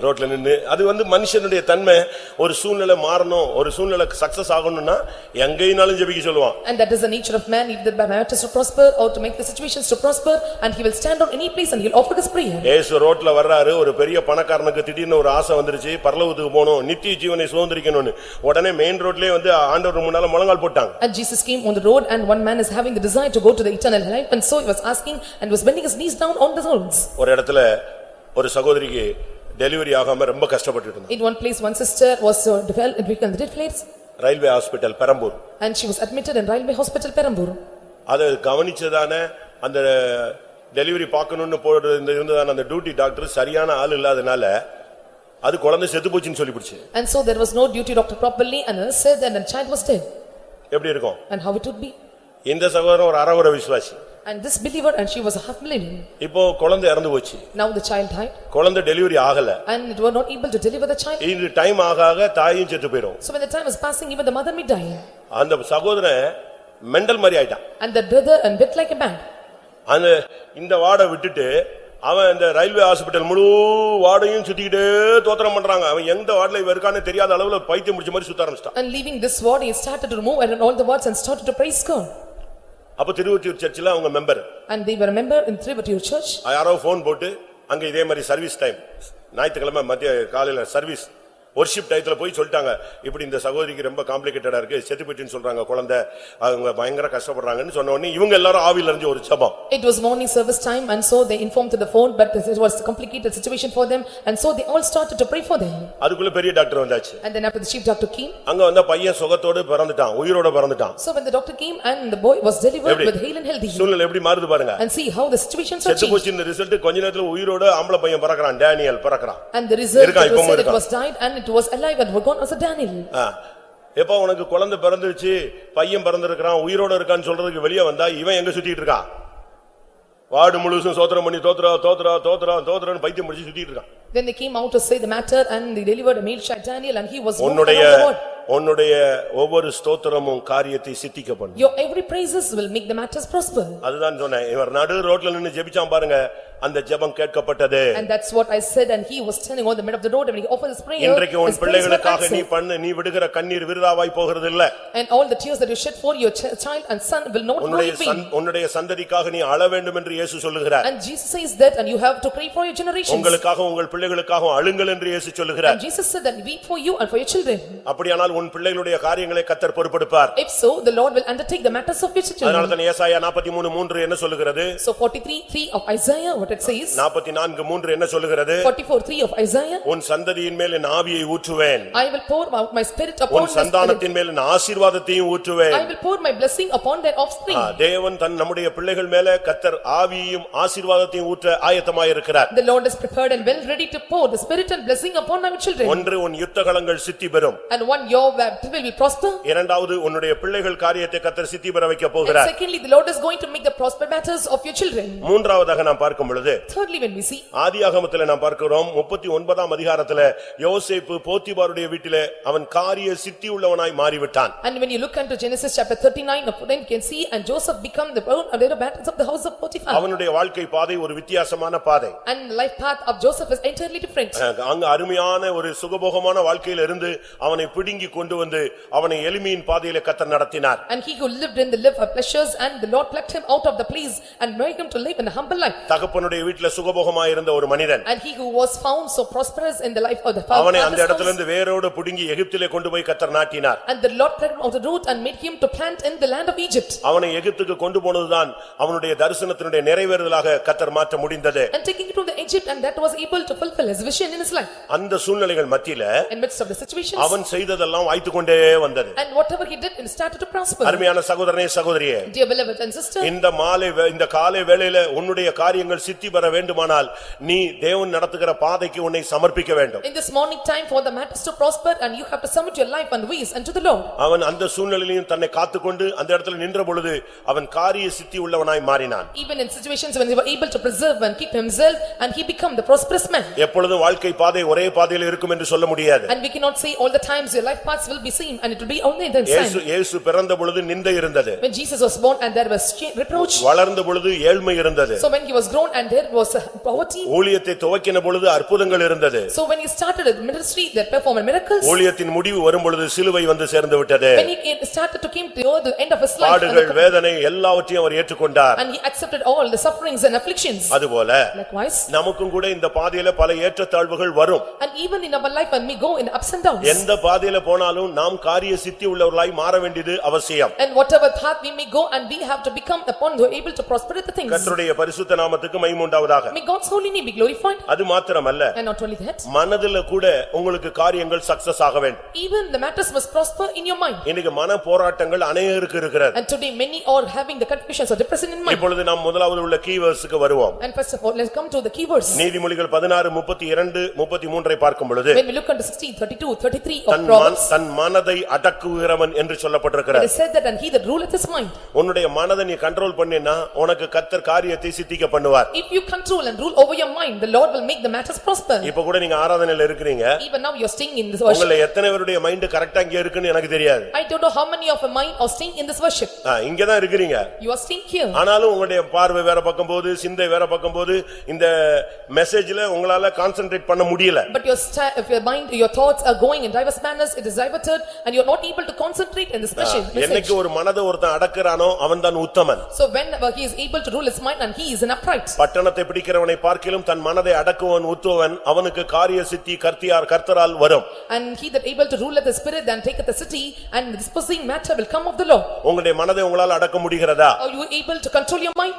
Speaker 1: ரோட்ல நின்னு அது மனுஷனுடைய தன்மை, ஒரு சூழ்நிலை மாறணும், ஒரு சூழ்நிலை சக்சஸ் ஆகணும்னா எங்கேனாலும் ஜெபிக்க சொல்லுவான்.
Speaker 2: And that is the nature of man, if the matters to prosper or to make the situations to prosper, and he will stand on any place and he will offer his prayer.
Speaker 1: இயேசு ரோட்ல வர்றாரு, ஒரு பெரிய பணக்காரனுக்கு திடீர்னு ஒரு ஆசை வந்துருச்சு, பரலோகத்துக்கு போகணும், நித்திய ஜீவனை சுதந்திரிக்கணும்னு. உடனே மெயின் ரோட்லயே ஆண்டவர் முன்னால முழங்கால் போட்டாங்க.
Speaker 2: And Jesus came on the road and one man is having the desire to go to the eternal life. And so he was asking and was bending his knees down on the roads.
Speaker 1: ஒரு இடத்துல ஒரு சகோதரிக்கு delivery ஆகாம ரொம்ப கஷ்டப்பட்டுட்டு இருந்தா.
Speaker 2: In one place one sister was dead place.
Speaker 1: Railway hospital Perambur.
Speaker 2: And she was admitted in railway hospital Perambur.
Speaker 1: அத கவனிச்சதானே அந்த டெலிவரி பார்க்கணும்னு போறது இருந்ததான அந்த டியூட்டி டாக்டர் சரியான ஆள் இல்லாதனால அது குழந்தை செத்து போச்சுன்னு சொல்லிடுச்சு.
Speaker 2: And so there was no duty doctor properly and nurse said that the child was dead.
Speaker 1: எப்படி இருக்கும்?
Speaker 2: And how it would be?
Speaker 1: இந்த சகோதரன் ஒரு அரவர விசுவாசி.
Speaker 2: And this believer and she was a half believing.
Speaker 1: இப்போ குழந்தை இறந்து போச்சு.
Speaker 2: Now the child died.
Speaker 1: குழந்தை டெலிவரி ஆகல.
Speaker 2: And it were not able to deliver the child.
Speaker 1: இது டைம் ஆக தாயும் செத்து போயிடும்.
Speaker 2: So when the time was passing even the mother may die.
Speaker 1: அந்த சகோதரன் மெண்டல் மாதிரி ஆயிட்டான்.
Speaker 2: And the brother and bit like a man.
Speaker 1: அந்த இந்த வாடை விட்டுட்டு அவன் இந்த ரயில்வே ஹாஸ்பிடல் முழு வார்டையும் சுத்திக்கிட்டே தோத்திரம் பண்றாங்க. அவன் எந்த வார்டுல இவன் இருக்கான்னு தெரியாத அளவுல பைத்தியம் முடிச்ச மாதிரி சுத்த ஆரம்பிச்சிட்டான்.
Speaker 2: And leaving this ward, he started to remove all the wards and started to praise God.
Speaker 1: அப்ப திருவொற்றியூர் சர்ச்சில் அவங்க member.
Speaker 2: And they were a member in Trivandrum church.
Speaker 1: யாரோ போன் போட்டு அங்க இதே மாதிரி சர்வீஸ் டைம் ஞாயிற்றுக்கிழமை மத்திய காலையில சர்வீஸ் வொர்ஷிப் டயத்துல போய் சொல்லிட்டாங்க, இப்படி இந்த சகோதரிக்கு ரொம்ப காம்ப்ளிகேட்டடா இருக்கு, செத்து போயிட்டுன்னு சொல்றாங்க, குழந்தை அவங்க பயங்கர கஷ்டப்படுறாங்கன்னு சொன்ன உடனே இவங்க எல்லாரும் ஆவியில இருந்து ஒரு ஜெபம்.
Speaker 2: It was morning service time and so they informed to the phone, but it was a complicated situation for them and so they all started to pray for them.
Speaker 1: அதுக்குள்ள பெரிய டாக்டர் வந்தாச்சு.
Speaker 2: And then after the chief doctor came,
Speaker 1: அங்க வந்த பையன் சுகத்தோட பிறந்துட்டான், உயிரோட பிறந்துட்டான்.
Speaker 2: so when the doctor came and the boy was delivered with hale and healthy.
Speaker 1: சூழ்நிலை எப்படி மாறுது பாருங்க.
Speaker 2: And see how the situations are
Speaker 1: செத்து
Speaker 2: changed.
Speaker 1: போச்சு. இந்த ரிசல்ட் கொஞ்ச நேரத்துல உயிரோட ஆம்பளை பையன் பிறக்கறான், Daniel பிறக்கறான்.
Speaker 2: And the result it was died and it was alive and gone as a Daniel.
Speaker 1: எப்ப உனக்கு குழந்தை பிறந்துருச்சு, பையன் பிறந்திருக்கான், உயிரோட இருக்கான்னு சொல்றதுக்கு வெளியே வந்தா இவன் எங்க சுத்திட்டு இருக்கான்? வார்டு முழுசும் சோத்திரம் பண்ணி தோத்திரன்னு பைத்தியம் முடிச்சு சுத்திட்டு இருக்கான்.
Speaker 2: Then they came out to say the matter and they delivered a male child Daniel and he was
Speaker 1: உன்னுடைய ஒவ்வொரு ஸ்தோத்திரமும் காரியத்தை சித்திக்க பண்ணும்.
Speaker 2: Your every praises will make the matters prosper.
Speaker 1: அதுதான் சொன்னேன். இவர் நடு ரோட்ல நின்னு ஜெபிச்சான் பாருங்க, அந்த ஜெபம் கேட்கப்பட்டது.
Speaker 2: And that's what I said and he was standing on the mid of the road and he offered his prayer.
Speaker 1: இன்றைக்கு உன் பிள்ளைகளுக்காக நீ விடுகிற கண்ணீர் விருதாவாய் போகிறது இல்ல.
Speaker 2: And all the tears that you shed for your child and son will not go in vain.
Speaker 1: உன்னுடைய சந்ததிக்காக நீ அழ வேண்டும் என்று இயேசு சொல்லுகிறார்.
Speaker 2: And Jesus says that and you have to cry for your generations.
Speaker 1: உங்களுக்காக உங்கள் பிள்ளைகளுக்காக அழுங்கள் என்று இயேசு சொல்லுகிறார்.
Speaker 2: And Jesus said that weep for you and for your children.
Speaker 1: அப்படியானால் உன் பிள்ளைகளுடைய காரியங்களை கர்த்தர் பொறுப்பெடுப்பார்.
Speaker 2: If so, the Lord will undertake the matters of your children.
Speaker 1: அதனால தான் ஏசாயா 43:3 என்ன சொல்லுகிறது?
Speaker 2: So 43:3 of Isaiah what it says?
Speaker 1: 44:3 என்ன சொல்லுகிறது?
Speaker 2: 44:3 of Isaiah.
Speaker 1: உன் சந்ததியின் மேல் என் ஆவியை ஊற்றுவேன்.
Speaker 2: I will pour out my spirit upon
Speaker 1: உன் சந்தானத்தின் மேல் என் ஆசீர்வாதத்தையும் ஊற்றுவேன்.
Speaker 2: I will pour my blessing upon their offspring.
Speaker 1: தேவன் தன் நம்முடைய பிள்ளைகள் மேல கர்த்தர் ஆவியையும் ஆசீர்வாதத்தையும் ஊற்ற ஆயத்தமாய் இருக்கிறார்.
Speaker 2: The Lord is prepared and well ready to pour the spirit and blessing upon our children.
Speaker 1: ஒன்று உன் யுத்தகலங்கள் சித்தி பெறும்.
Speaker 2: And one your battle will prosper.
Speaker 1: இரண்டாவது உன்னுடைய பிள்ளைகள் காரியத்தை கர்த்தர் சித்தி பெற வைக்க
Speaker 2: And
Speaker 1: போகிறார்.
Speaker 2: secondly the Lord is going to make the prosper matters of your children.
Speaker 1: மூன்றாவதாக நாம் பார்க்கும் பொழுது
Speaker 2: Thirdly when we see
Speaker 1: ஆதியாகமத்திலே நாம் பார்க்கிறோம் 39ஆம் அதிகாரத்திலே யோசேப்பு போத்திபாருடைய வீட்டிலே அவன் காரிய சித்தி உள்ளவனாய் மாறிவிட்டான்.
Speaker 2: And when you look into Genesis chapter 39 then you can see and Joseph become the battles of the house of Potiphar.
Speaker 1: அவனுடைய வாழ்க்கை பாதை ஒரு வித்தியாசமான பாதை.
Speaker 2: And life path of Joseph is entirely different.
Speaker 1: அங்க அருமையான ஒரு சுகபோகமான வாழ்க்கையில இருந்து அவனை பிடுங்கி கொண்டு வந்து அவனை எளிமையின் பாதையிலே கர்த்தர் நடத்தினார்.
Speaker 2: And he who lived in the life of pleasures and the Lord plucked him out of the place and made him to live in a humble life.
Speaker 1: தகப்பனுடைய வீட்டிலே சுகபோகமாய் இருந்த ஒரு மனிதன்.
Speaker 2: And he who was found so prosperous in the life of the father.
Speaker 1: அவனை அந்த இடத்திலிருந்து வேரோடு பிடுங்கி எகிப்திலே கொண்டு போய் கர்த்தர் நாட்டினார்.
Speaker 2: And the Lord plucked him out of the root and made him to plant in the land of Egypt.
Speaker 1: அவனை எகிப்துக்கு கொண்டு போனதுதான் அவனுடைய தரிசனத்தினுடைய நிறைவேறுதலாக கர்த்தர் மாற்ற முடிந்தது.
Speaker 2: And taking it to the Egypt and that was able to fulfill his vision in his life.
Speaker 1: அந்த சூழ்நிலைகள் மத்தியில
Speaker 2: In midst of the situations.
Speaker 1: அவன் செய்ததெல்லாம் வாய்த்துக்கொண்டே வந்தது.
Speaker 2: And whatever he did it started to prosper.
Speaker 1: அருமையான சகோதரனே சகோதரியே,
Speaker 2: Dear beloved and sister.
Speaker 1: இந்த காலை வேளையில உன்னுடைய காரியங்கள் சித்தி பெற வேண்டுமானால் நீ தேவன் நடத்துகிற பாதைக்கு உன்னை சமர்ப்பிக்க வேண்டும்.
Speaker 2: In this morning time for the matters to prosper and you have to submit your life and ways unto the Lord.
Speaker 1: அவன் அந்த சூழ்நிலையிலும் தன்னை காத்துக்கொண்டு அந்த இடத்துல நின்ற பொழுது அவன் காரிய சித்தி உள்ளவனாய் மாறினான்.
Speaker 2: Even in situations when he was able to preserve and keep himself and he become the prosperous man.
Speaker 1: எப்பொழுதும் வாழ்க்கை பாதை ஒரே பாதையில் இருக்கும் என்று சொல்ல முடியாது.
Speaker 2: And we cannot say all the times your life paths will be same and it will be only the same.
Speaker 1: இயேசு பிறந்த பொழுது நிந்தை இருந்தது.
Speaker 2: When Jesus was born and there was reproach.
Speaker 1: வளர்ந்த பொழுது ஏழ்மை இருந்தது.
Speaker 2: So when he was grown and there was poverty.
Speaker 1: ஊழியத்தை துவக்கின பொழுது அற்புதங்கள் இருந்தது.
Speaker 2: So when he started a ministry that performed miracles.
Speaker 1: ஊழியத்தின் முடிவு வரும் பொழுது சிலுவை வந்து சேர்ந்து விட்டது.
Speaker 2: When he started to came to the end of his life.
Speaker 1: பாடுகள் வேதனை எல்லாவற்றையும் அவர் ஏற்றுக்கொண்டார்.
Speaker 2: And he accepted all the sufferings and afflictions.
Speaker 1: அதுபோல
Speaker 2: likewise
Speaker 1: நமக்கும் கூட இந்த பாதையில பல ஏற்றத்தாழ்வுகள் வரும்.
Speaker 2: And even in our life when we go in ups and downs.
Speaker 1: எந்த பாதையில போனாலும் நாம் காரிய சித்தி உள்ளவர்களாய் மாற வேண்டியது அவசியம்.
Speaker 2: And whatever path we may go and we have to become upon who are able to prosper the things.
Speaker 1: கர்த்தருடைய பரிசுத்த நாமத்துக்கு மகிமை உண்டாவதாக.
Speaker 2: May God's holy name be glorified.
Speaker 1: அது மாத்திரமல்ல.
Speaker 2: And not only that.
Speaker 1: மனதில கூட உங்களுக்கு காரியங்கள் சக்சஸ் ஆக வேண்டும்.
Speaker 2: Even the matters must prosper in your mind.
Speaker 1: இன்னைக்கு மன போராட்டங்கள் அநேகருக்கு இருக்கிறது.
Speaker 2: And today many are having the confusions or depression in mind.
Speaker 1: இப்பொழுது நாம் முதலாவது உள்ள கீவேர்ட்ஸ்க்கு வருவோம்.
Speaker 2: And first of all let's come to the keywords.
Speaker 1: நீதிமொழிகள் 16:32-33 பார்க்கும் பொழுது
Speaker 2: When we look into 16:32-33 of Proverbs.
Speaker 1: தன் மனதை அடக்குகிறவன் என்று சொல்லப்பட்டிருக்கிறது.
Speaker 2: It is said that and he that ruleth his mind.
Speaker 1: உன்னுடைய மனதை நீ கண்ட்ரோல் பண்ணினா உனக்கு கர்த்தர் காரியத்தை சித்திக்க பண்ணுவார்.
Speaker 2: If you control and rule over your mind, the Lord will make the matters prosper.
Speaker 1: இப்ப கூட நீங்க ஆராதனையில இருக்கீங்க.
Speaker 2: Even now you are staying in this worship.
Speaker 1: உங்கள எத்தனை பேருடைய மைண்ட் கரெக்ட்டா இங்க இருக்குன்னு எனக்கு தெரியாது.
Speaker 2: I don't know how many of your mind are staying in this worship.
Speaker 1: இங்க தான் இருக்கீங்க.
Speaker 2: You are staying here.
Speaker 1: ஆனாலும் உங்களுடைய பார்வை வேற பக்கம் போகுது, சிந்தை வேற பக்கம் போகுது. இந்த மெசேஜ்ல உங்களால கான்சென்ட்ரேட் பண்ண முடியல.
Speaker 2: But if your mind, your thoughts are going in diverse manners, it is diverted and you are not able to concentrate in this message.
Speaker 1: என்னைக்கு ஒரு மனதை ஒருத்தன் அடக்குறானோ அவன்தான் உத்தமன்.
Speaker 2: So whenever he is able to rule his mind and he is an upright.
Speaker 1: பட்டணத்தை பிடிக்கிறவனை பார்க்கிலும் தன் மனதை அடக்குவன் உத்தமன், அவனுக்கு காரிய சித்தி கர்த்தரால் வரும்.
Speaker 2: And he that able to rule the spirit then taketh the city and the disposing matter will come of the law.
Speaker 1: உங்களுடைய மனதை உங்களால் அடக்க முடிகிறதா?
Speaker 2: Are you able to control your mind?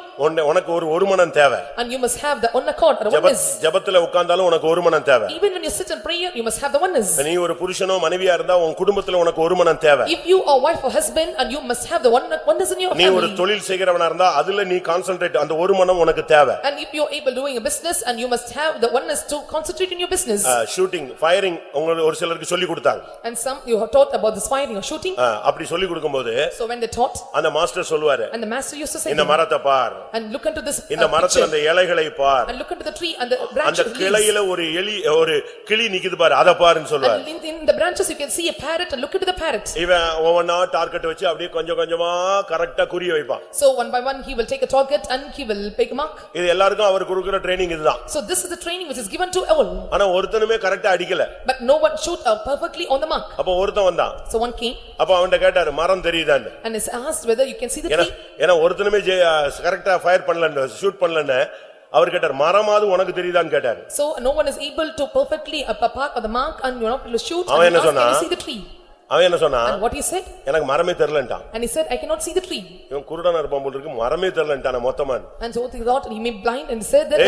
Speaker 1: உனக்கு ஒரு மனம் தேவை.
Speaker 2: And you must have the one accord or oneness.
Speaker 1: ஜெபத்துல உட்கார்ந்தாலும் உனக்கு ஒரு மனம் தேவை.
Speaker 2: Even when you sit in prayer you must have the oneness.
Speaker 1: நீ ஒரு புருஷனோ மனைவியா இருந்தா உன் குடும்பத்துல உனக்கு ஒரு மனம் தேவை.
Speaker 2: If you are wife or husband and you must have the oneness in your family.
Speaker 1: நீ ஒரு தொழில் செய்கிறவனா இருந்தா அதுல நீ கான்சென்ட்ரேட் அந்த ஒரு மனம் உனக்கு தேவை.
Speaker 2: And if you are able doing a business and you must have the oneness to concentrate in your business.
Speaker 1: Shooting firing உங்களுக்கு ஒரு சிலருக்கு சொல்லி கொடுத்தாங்க.
Speaker 2: And some you have taught about this firing or shooting.
Speaker 1: அப்படி சொல்லி கொடுக்கும்போது
Speaker 2: So when they taught
Speaker 1: அந்த master சொல்வாரு,
Speaker 2: and the master used to say
Speaker 1: இந்த மரத்தை பார்,
Speaker 2: and look into this
Speaker 1: இந்த மரத்துல அந்த இலைகளை பார்,
Speaker 2: and look into the tree and the branches.
Speaker 1: அந்த கிளையில ஒரு கிளி நிக்குது பாரு, அத பாருன்னு சொல்வாரு.
Speaker 2: And in the branches you can see a parrot and look into the parrot.
Speaker 1: இவன் ஒவ்வொண்ணா டார்கெட் வச்சு அப்படியே கொஞ்சம் கொஞ்சமா கரெக்ட்டா குறி வைப்பான்.
Speaker 2: So one by one he will take a target and he will make a mark.
Speaker 1: இது எல்லாருக்கும் அவர் கொடுக்கிற ட்ரெய்னிங் இதுதான்.
Speaker 2: So this is the training which is given to all.
Speaker 1: ஆனா ஒருத்தனுமே கரெக்ட்டா அடிக்கல.
Speaker 2: But no one shoot perfectly on the mark.
Speaker 1: அப்ப ஒருத்தன் வந்தான்.
Speaker 2: So one came.
Speaker 1: அப்ப அவன்ட்ட கேட்டாரு மரம் தெரியுதான்னு.
Speaker 2: And is asked whether you can see the tree.
Speaker 1: ஏனா ஒருத்தனுமே கரெக்ட்டா ஃபயர் பண்ணல, ஷூட் பண்ணலன்னு அவர் கேட்டார், மரமாவது உனக்கு தெரியுதான்னு கேட்டார்.
Speaker 2: So no one is able to perfectly park of the mark and you are not able to shoot
Speaker 1: அவன்
Speaker 2: and
Speaker 1: என்ன
Speaker 2: ask
Speaker 1: சொன்னா?
Speaker 2: can you see the tree?
Speaker 1: அவன் என்ன சொன்னா?
Speaker 2: And what he said?
Speaker 1: எனக்கு மரமே தெரியலன்றான்.
Speaker 2: And he said I cannot see the tree.
Speaker 1: இவன் குருடனா இருப்பான் போல இருக்கு, மரமே தெரியலன்றான் மொத்தமா.
Speaker 2: And so he thought he may blind and said that.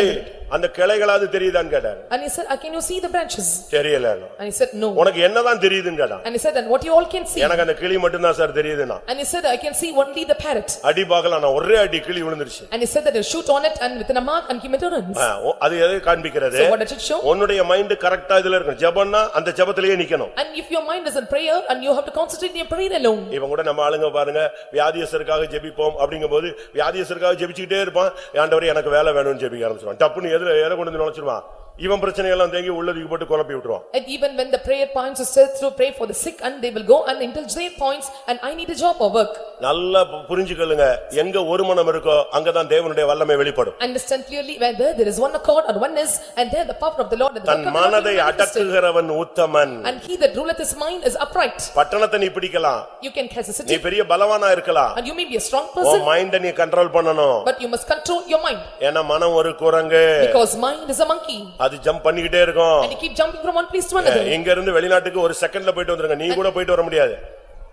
Speaker 1: அந்த கிளைகளாவது தெரியுதான்னு கேட்டார்.
Speaker 2: And he said can you see the branches?
Speaker 1: தெரியல.
Speaker 2: And he said no.
Speaker 1: உனக்கு என்னதான் தெரியுதுன்னு கேட்டான்.
Speaker 2: And he said and what you all can see?
Speaker 1: எனக்கு அந்த கிளி மட்டும் தான் sir தெரியுதுனா.
Speaker 2: And he said I can see only the parrot.
Speaker 1: அடி பார்க்கலாம், நான் ஒரே அடி கிளி விழுந்துருச்சு.
Speaker 2: And he said that he shoot on it and within a mark and he made a runs.
Speaker 1: அது எதை காண்பிக்கிறது?
Speaker 2: So what does it show?
Speaker 1: உன்னுடைய மைண்ட் கரெக்ட்டா இதுல இருக்கணும். ஜெபம்னா அந்த ஜெபத்திலேயே நிக்கணும்.
Speaker 2: And if your mind is in prayer and you have to concentrate in your prayer alone.
Speaker 1: இவன் கூட நம்ம ஆளுங்க பாருங்க, வியாதியஸ்தருக்காக ஜெபிப்போம் அப்படிங்கும்போது வியாதியஸ்தருக்காக ஜெபிச்சிட்டே இருப்பான். ஆண்டவரே எனக்கு வேலை வேணும்னு ஜெபிக்க ஆரம்பிச்சுவான். டப்புன்னு எதை கொண்டு வந்து நுழைச்சிடுவான். இவன் பிரச்சனை எல்லாம் தேங்கி உள்ளதுக்கு போட்டு குழப்பி விட்டுருவான்.
Speaker 2: And even when the prayer points is said through pray for the sick and they will go and indulge their points and I need a job or work.
Speaker 1: நல்லா புரிஞ்சுக்கொள்ளுங்க, எங்க ஒரு மனம் இருக்கோ அங்கதான் தேவனுடைய வல்லமை வெளிப்படும்.
Speaker 2: Understand clearly where there is one accord or oneness and there the power of the Lord and the
Speaker 1: தன் மனதை அடக்குகிறவன் உத்தமன்.
Speaker 2: And he that ruleth his mind is upright.
Speaker 1: பட்டணத்தை நீ பிடிக்கலாம்,
Speaker 2: You can catch the
Speaker 1: நீ
Speaker 2: city
Speaker 1: பெரிய பலவானா இருக்கலாம்,
Speaker 2: and you may be a strong
Speaker 1: உன்
Speaker 2: person
Speaker 1: மைண்ட நீ கண்ட்ரோல் பண்ணணும்.
Speaker 2: but you must control your mind
Speaker 1: ஏன்னா மனம் ஒரு குரங்கு,
Speaker 2: because mind is a monkey
Speaker 1: அது ஜம்ப் பண்ணிக்கிட்டே இருக்கும்.
Speaker 2: and you keep jumping from one place to another.
Speaker 1: இங்க இருந்து வெளிநாட்டுக்கு ஒரு செகண்ட்ல போயிட்டு வந்துருங்க, நீ கூட போயிட்டு வர முடியாது.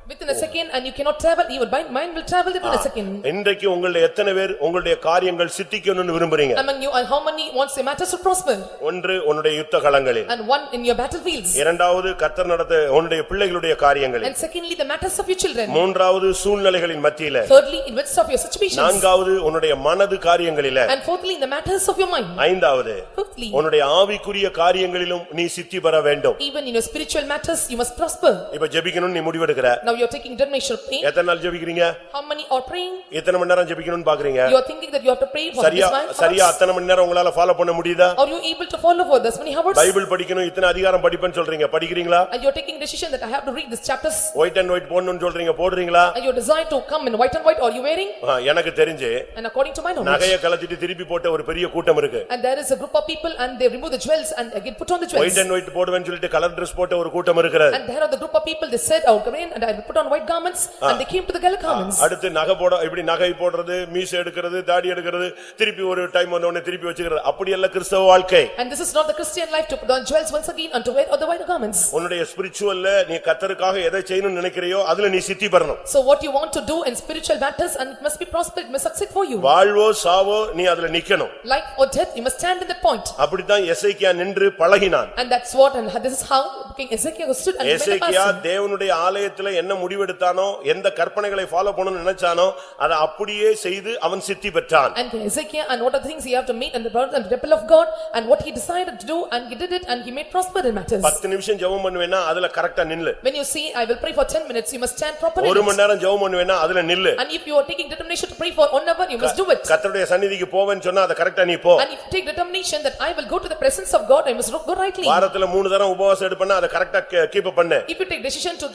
Speaker 2: Within a second and you cannot travel, your mind will travel within a second.
Speaker 1: இன்றைக்கு உங்களுடைய எத்தனை பேர் உங்களுடைய காரியங்கள் சித்திக்கணும்னு விரும்புறீங்க?
Speaker 2: Among you and how many wants their matters to prosper?
Speaker 1: ஒன்று உன்னுடைய யுத்த களங்களில்,
Speaker 2: And one in your battlefields.
Speaker 1: இரண்டாவது கர்த்தர் நடத்த உன்னுடைய பிள்ளைகளுடைய காரியங்களில்,
Speaker 2: And secondly the matters of your children.
Speaker 1: மூன்றாவது சூழ்நிலைகளின் மத்தியில,
Speaker 2: Thirdly in midst of your situations.
Speaker 1: நான்காவது உன்னுடைய மனது காரியங்களில,
Speaker 2: And fourthly in the matters of your mind.
Speaker 1: ஐந்தாவது
Speaker 2: Fifthly
Speaker 1: உன்னுடைய ஆவிக்குரிய காரியங்களிலும் நீ சித்தி பெற வேண்டும்.
Speaker 2: even in your spiritual matters you must prosper.
Speaker 1: இப்ப ஜெபிக்கணும் நீ முடிவெடுக்கிற.
Speaker 2: Now you are taking determination of praying.
Speaker 1: எத்தனை நாள் ஜெபிக்கிறீங்க?
Speaker 2: How many are praying?
Speaker 1: எத்தனை மணி நேரம் ஜெபிக்கணும்னு பாக்குறீங்க?
Speaker 2: You are thinking that you have to pray for this man.
Speaker 1: சரியா அத்தனை மணி நேரம் உங்களால ஃபாலோ பண்ண முடியுதா?
Speaker 2: Are you able to follow for this many hours?
Speaker 1: Bible படிக்கணும், இத்தனை அதிகாரம் படிப்பேன்னு சொல்றீங்க, படிக்கிறீங்களா?
Speaker 2: And you are taking decision that I have to read these chapters.
Speaker 1: White and white போடணும்னு சொல்றீங்க, போடுறீங்களா?
Speaker 2: And you desire to come in white and white, are you wearing?
Speaker 1: எனக்கு தெரிஞ்சு
Speaker 2: And according to my knowledge.
Speaker 1: நகைய கலத்திட்டு திருப்பி போட்ட ஒரு பெரிய கூட்டம் இருக்கு.
Speaker 2: And there is a group of people and they remove the jewels and again put on the jewels.
Speaker 1: White and white போடுவேன்னு சொல்லிட்டு கலர் Dress போட்ட ஒரு கூட்டம் இருக்குது.
Speaker 2: And there are the group of people they said oh green and I will put on white garments and they came to the gala garments.
Speaker 1: அடுத்து நகை போட இப்படி நகை போடுறது, மீசை எடுக்கிறது, தாடி எடுக்கிறது, திருப்பி ஒரு டைம் வந்த உடனே திருப்பி வச்சுக்கிறது, அப்படி எல்லாம் கிறிஸ்தவ வாழ்க்கை.
Speaker 2: And this is not the Christian life to put on jewels once again and to wear other white garments.
Speaker 1: உன்னுடைய ஸ்பிரிச்சுவல்ல நீ கர்த்தருக்காக எதை செய்யணும்னு நினைக்கிறியோ அதுல நீ சித்தி பெறணும்.
Speaker 2: So what you want to do in spiritual matters and it must be prosper, it must succeed for you.
Speaker 1: வாழ்வோ சாவோ நீ அதுல நிக்கணும்.
Speaker 2: Life or death you must stand in that point.
Speaker 1: அப்படிதான் எசேக்கியா நின்று பழகினான்.
Speaker 2: And that's what and this is how King Ezekiel stood and made a
Speaker 1: Hezekiah
Speaker 2: person.
Speaker 1: தேவனுடைய ஆலயத்துல என்ன முடிவெடுத்தானோ எந்த கற்பனைகளை ஃபாலோ பண்ணணும்னு நினைச்சானோ அதை அப்படியே செய்து அவன் சித்தி பெற்றான்.
Speaker 2: And Hezekiah, and what are the things he have to meet and the birth and the temple of God, and what he decided to do, and he did it, and he made prosper in matters.
Speaker 1: 10 நிமிஷம் ஜெபம் பண்ணுவேனா அதுல கரெக்ட்டா நில்லு.
Speaker 2: When you see I will pray for 10 minutes, you must stand properly.
Speaker 1: 1 மணி நேரம் ஜெபம் பண்ணுவேனா அதுல நில்லு.
Speaker 2: And if you are taking determination to pray for 1 hour, you must do it.
Speaker 1: கர்த்தருடைய சந்நிதிக்கு போவேன்னு சொன்னா அத கரெக்ட்டா நீ போ.
Speaker 2: And if you take determination that I will go to the presence of God, I must go rightly.
Speaker 1: வாரத்துல 3 தடவை உபவாசம் எடுப்பேனா அத கரெக்ட்டா கீப் அப் பண்ணு.
Speaker 2: If you take decision to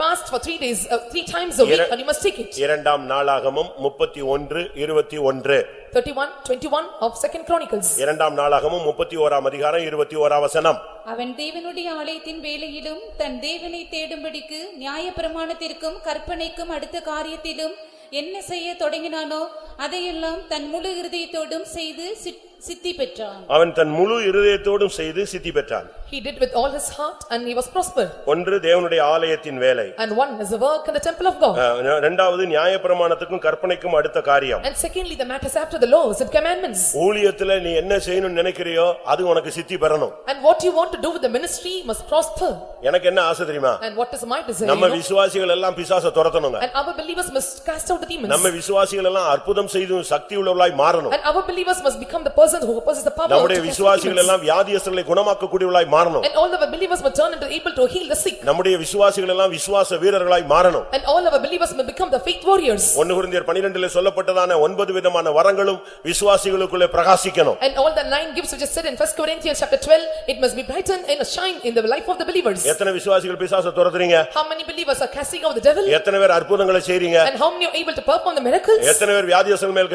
Speaker 2: fast for 3 days, 3 times a week, and you must take it.
Speaker 1: இரண்டாம் நாளாகமம் 31:21.
Speaker 2: 31:21 of Second Chronicles.
Speaker 1: இரண்டாம் நாளாகமம் 31ஆம் அதிகாரம் 21ஆம் வசனம்.
Speaker 4: அவன் தேவனுடைய ஆலயத்தின் வேலையிலும் தன் தேவனை தேடும்படிக்கு நியாயப்பிரமாணத்திற்கும் கற்பனைக்கும் அடுத்த காரியத்திலும் என்ன செய்ய தொடங்கினானோ அதையெல்லாம் தன் முழு இருதயத்தோடும் செய்து சித்தி பெற்றான்.
Speaker 1: அவன் தன் முழு இருதயத்தோடும் செய்து சித்தி பெற்றான்.
Speaker 2: He did with all his heart and he was prospered.
Speaker 1: ஒன்று தேவனுடைய ஆலயத்தின் வேலை.
Speaker 2: And one is the work in the temple of God.
Speaker 1: இரண்டாவது நியாயப்பிரமாணத்துக்கும் கற்பனைக்கும் அடுத்த காரியம்.
Speaker 2: And secondly the matters after the laws and commandments.
Speaker 1: ஊழியத்துல நீ என்ன செய்யணும்னு நினைக்கிறியோ அது உனக்கு சித்தி பெறணும்.
Speaker 2: And what you want to do with the ministry must prosper.
Speaker 1: எனக்கு என்ன ஆசை தெரியுமா?
Speaker 2: And what is my desire?
Speaker 1: நம்ம விசுவாசிகள் எல்லாம் பிசாசை துரத்தணுங்க.
Speaker 2: And our believers must cast out the demons.
Speaker 1: நம்ம விசுவாசிகள் எல்லாம் அற்புதம் செய்து சக்தி உள்ளவர்களாய் மாறணும்.
Speaker 2: And our believers must become the person who possesses the power.
Speaker 1: நம்முடைய விசுவாசிகள் எல்லாம் வியாதியஸ்தர்களை குணமாக்க கூடியவர்களாய் மாறணும்.
Speaker 2: And all our believers must turn into able to heal the sick.
Speaker 1: நம்முடைய விசுவாசிகள் எல்லாம் விசுவாச வீரர்களாய் மாறணும்.
Speaker 2: And all our believers must become the faith warriors.
Speaker 1: 1 கொரிந்தியர் 12 சொல்லப்பட்டதான 9 விதமான வரங்களும் விசுவாசிகளுக்குள்ளே பிரகாசிக்கணும்.
Speaker 2: And all the 9 gifts which is said in 1 Corinthians chapter 12, it must be brighten and shine in the life of the believers.
Speaker 1: எத்தனை விசுவாசிகள் பிசாசை துரத்துறீங்க?
Speaker 2: How many believers are casting out the devil?
Speaker 1: எத்தனை பேர் அற்புதங்களை செய்றீங்க?
Speaker 2: And how many are able to perform the miracles?
Speaker 1: எத்தனை பேர் வியாதியஸ்தர் மேல்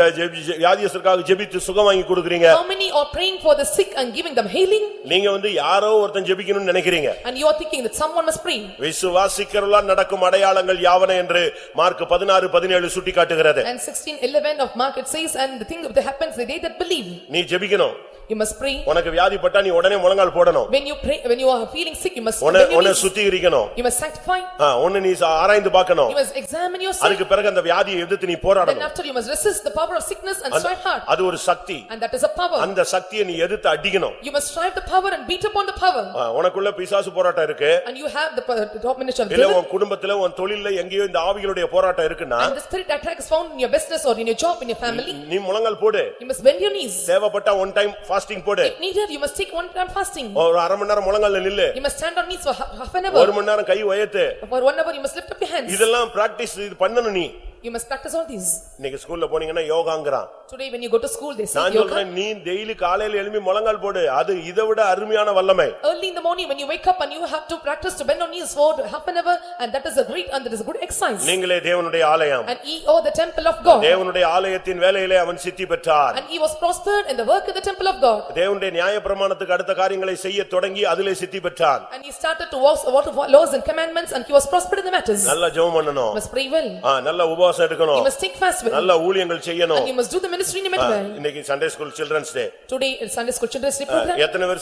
Speaker 1: வியாதியஸ்தருக்காக ஜெபித்து சுகம் வாங்கி கொடுக்கறீங்க?
Speaker 2: How many are praying for the sick and giving them healing?
Speaker 1: நீங்க யாரோ ஒருத்தன் ஜெபிக்கணும்னு நினைக்கிறீங்க.
Speaker 2: And you are thinking that someone must pray.
Speaker 1: விசுவாசிக்கிறவர்களால் நடக்கும் அடையாளங்கள் யாவன என்று மார்க் 16:17 சுட்டிக்காட்டுகிறது.
Speaker 2: And 16:11 of Mark it says, and the thing that happens the day that believe.
Speaker 1: நீ ஜெபிக்கணும்.
Speaker 2: You must pray.
Speaker 1: உனக்கு வியாதிப்பட்டா நீ உடனே முழங்கால் போடணும்.
Speaker 2: When you pray, when you are feeling sick, you must
Speaker 1: உன்னை சுத்திகரிக்கணும்.
Speaker 2: You must sanctify.
Speaker 1: உன்னை நீ ஆராய்ந்து பார்க்கணும்.
Speaker 2: You must examine yourself.
Speaker 1: அதுக்கு பிறகு அந்த வியாதியை எதிர்த்து நீ போராடணும்.
Speaker 2: Then after you must resist the power of sickness and strive hard.
Speaker 1: அது ஒரு சக்தி.
Speaker 2: And that is a power.
Speaker 1: அந்த சக்தியை நீ எதிர்த்து அடிக்கணும்.
Speaker 2: You must strive the power and beat upon the power.
Speaker 1: உனக்குள்ள பிசாசு போராட்டம் இருக்கு.
Speaker 2: And you have the domination of the
Speaker 1: இல்ல
Speaker 2: devil.
Speaker 1: உன் குடும்பத்துல உன் தொழில்ல எங்கேயோ இந்த ஆவிகளுடைய போராட்டம் இருக்குன்னா
Speaker 2: And the spirit attack is found in your business or in your job, in your family.
Speaker 1: நீ முழங்கால் போடு.
Speaker 2: You must bend your knees.
Speaker 1: தேவைப்பட்டா one time fasting போடு.
Speaker 2: If needed, you must take 1 time fasting.
Speaker 1: ஒரு அரை மணி நேரம் முழங்கால்ல நில்லு.
Speaker 2: You must stand on knees for half an hour.
Speaker 1: ஒரு மணி நேரம் கை உயர்த்து.
Speaker 2: For 1 hour, you must lift up your hands.
Speaker 1: இதெல்லாம் பிராக்டீஸ் இது பண்ணணும் நீ.
Speaker 2: You must practice all these.
Speaker 1: இன்னைக்கு ஸ்கூல்ல போனீங்கன்னா யோகாங்கறான்.
Speaker 2: Today when you go to school, they say
Speaker 1: நான்
Speaker 2: yoga.
Speaker 1: சொல்றேன் நீ டெய்லி காலையில எழும்பி முழங்கால் போடு. அது இதைவிட அருமையான வல்லமை.
Speaker 2: Early in the morning when you wake up and you have to practice to bend on knees for half an hour, and that is a great and that is a good exercise.
Speaker 1: நீங்களே தேவனுடைய ஆலயம்.
Speaker 2: And ye are the temple of God.
Speaker 1: தேவனுடைய ஆலயத்தின் வேலையிலே அவன் சித்தி பெற்றான்.
Speaker 2: And he was prospered in the work of the temple of God.
Speaker 1: தேவனுடைய நியாயப்பிரமாணத்துக்கு அடுத்த காரியங்களை செய்ய தொடங்கி அதிலே சித்தி பெற்றான்.
Speaker 2: And he started to walk laws and commandments, and he was prospered in the matters.
Speaker 1: நல்ல ஜெபம் பண்ணணும்.
Speaker 2: You must pray well.
Speaker 1: நல்ல உபவாசம் எடுக்கணும்.
Speaker 2: You must take fast well.
Speaker 1: நல்ல ஊழியங்கள் செய்யணும்.
Speaker 2: And you must do the ministry in a better way.
Speaker 1: இன்னைக்கு Sunday school children's day.
Speaker 2: Today is Sunday school children's day program.
Speaker 1: எத்தனை பேர்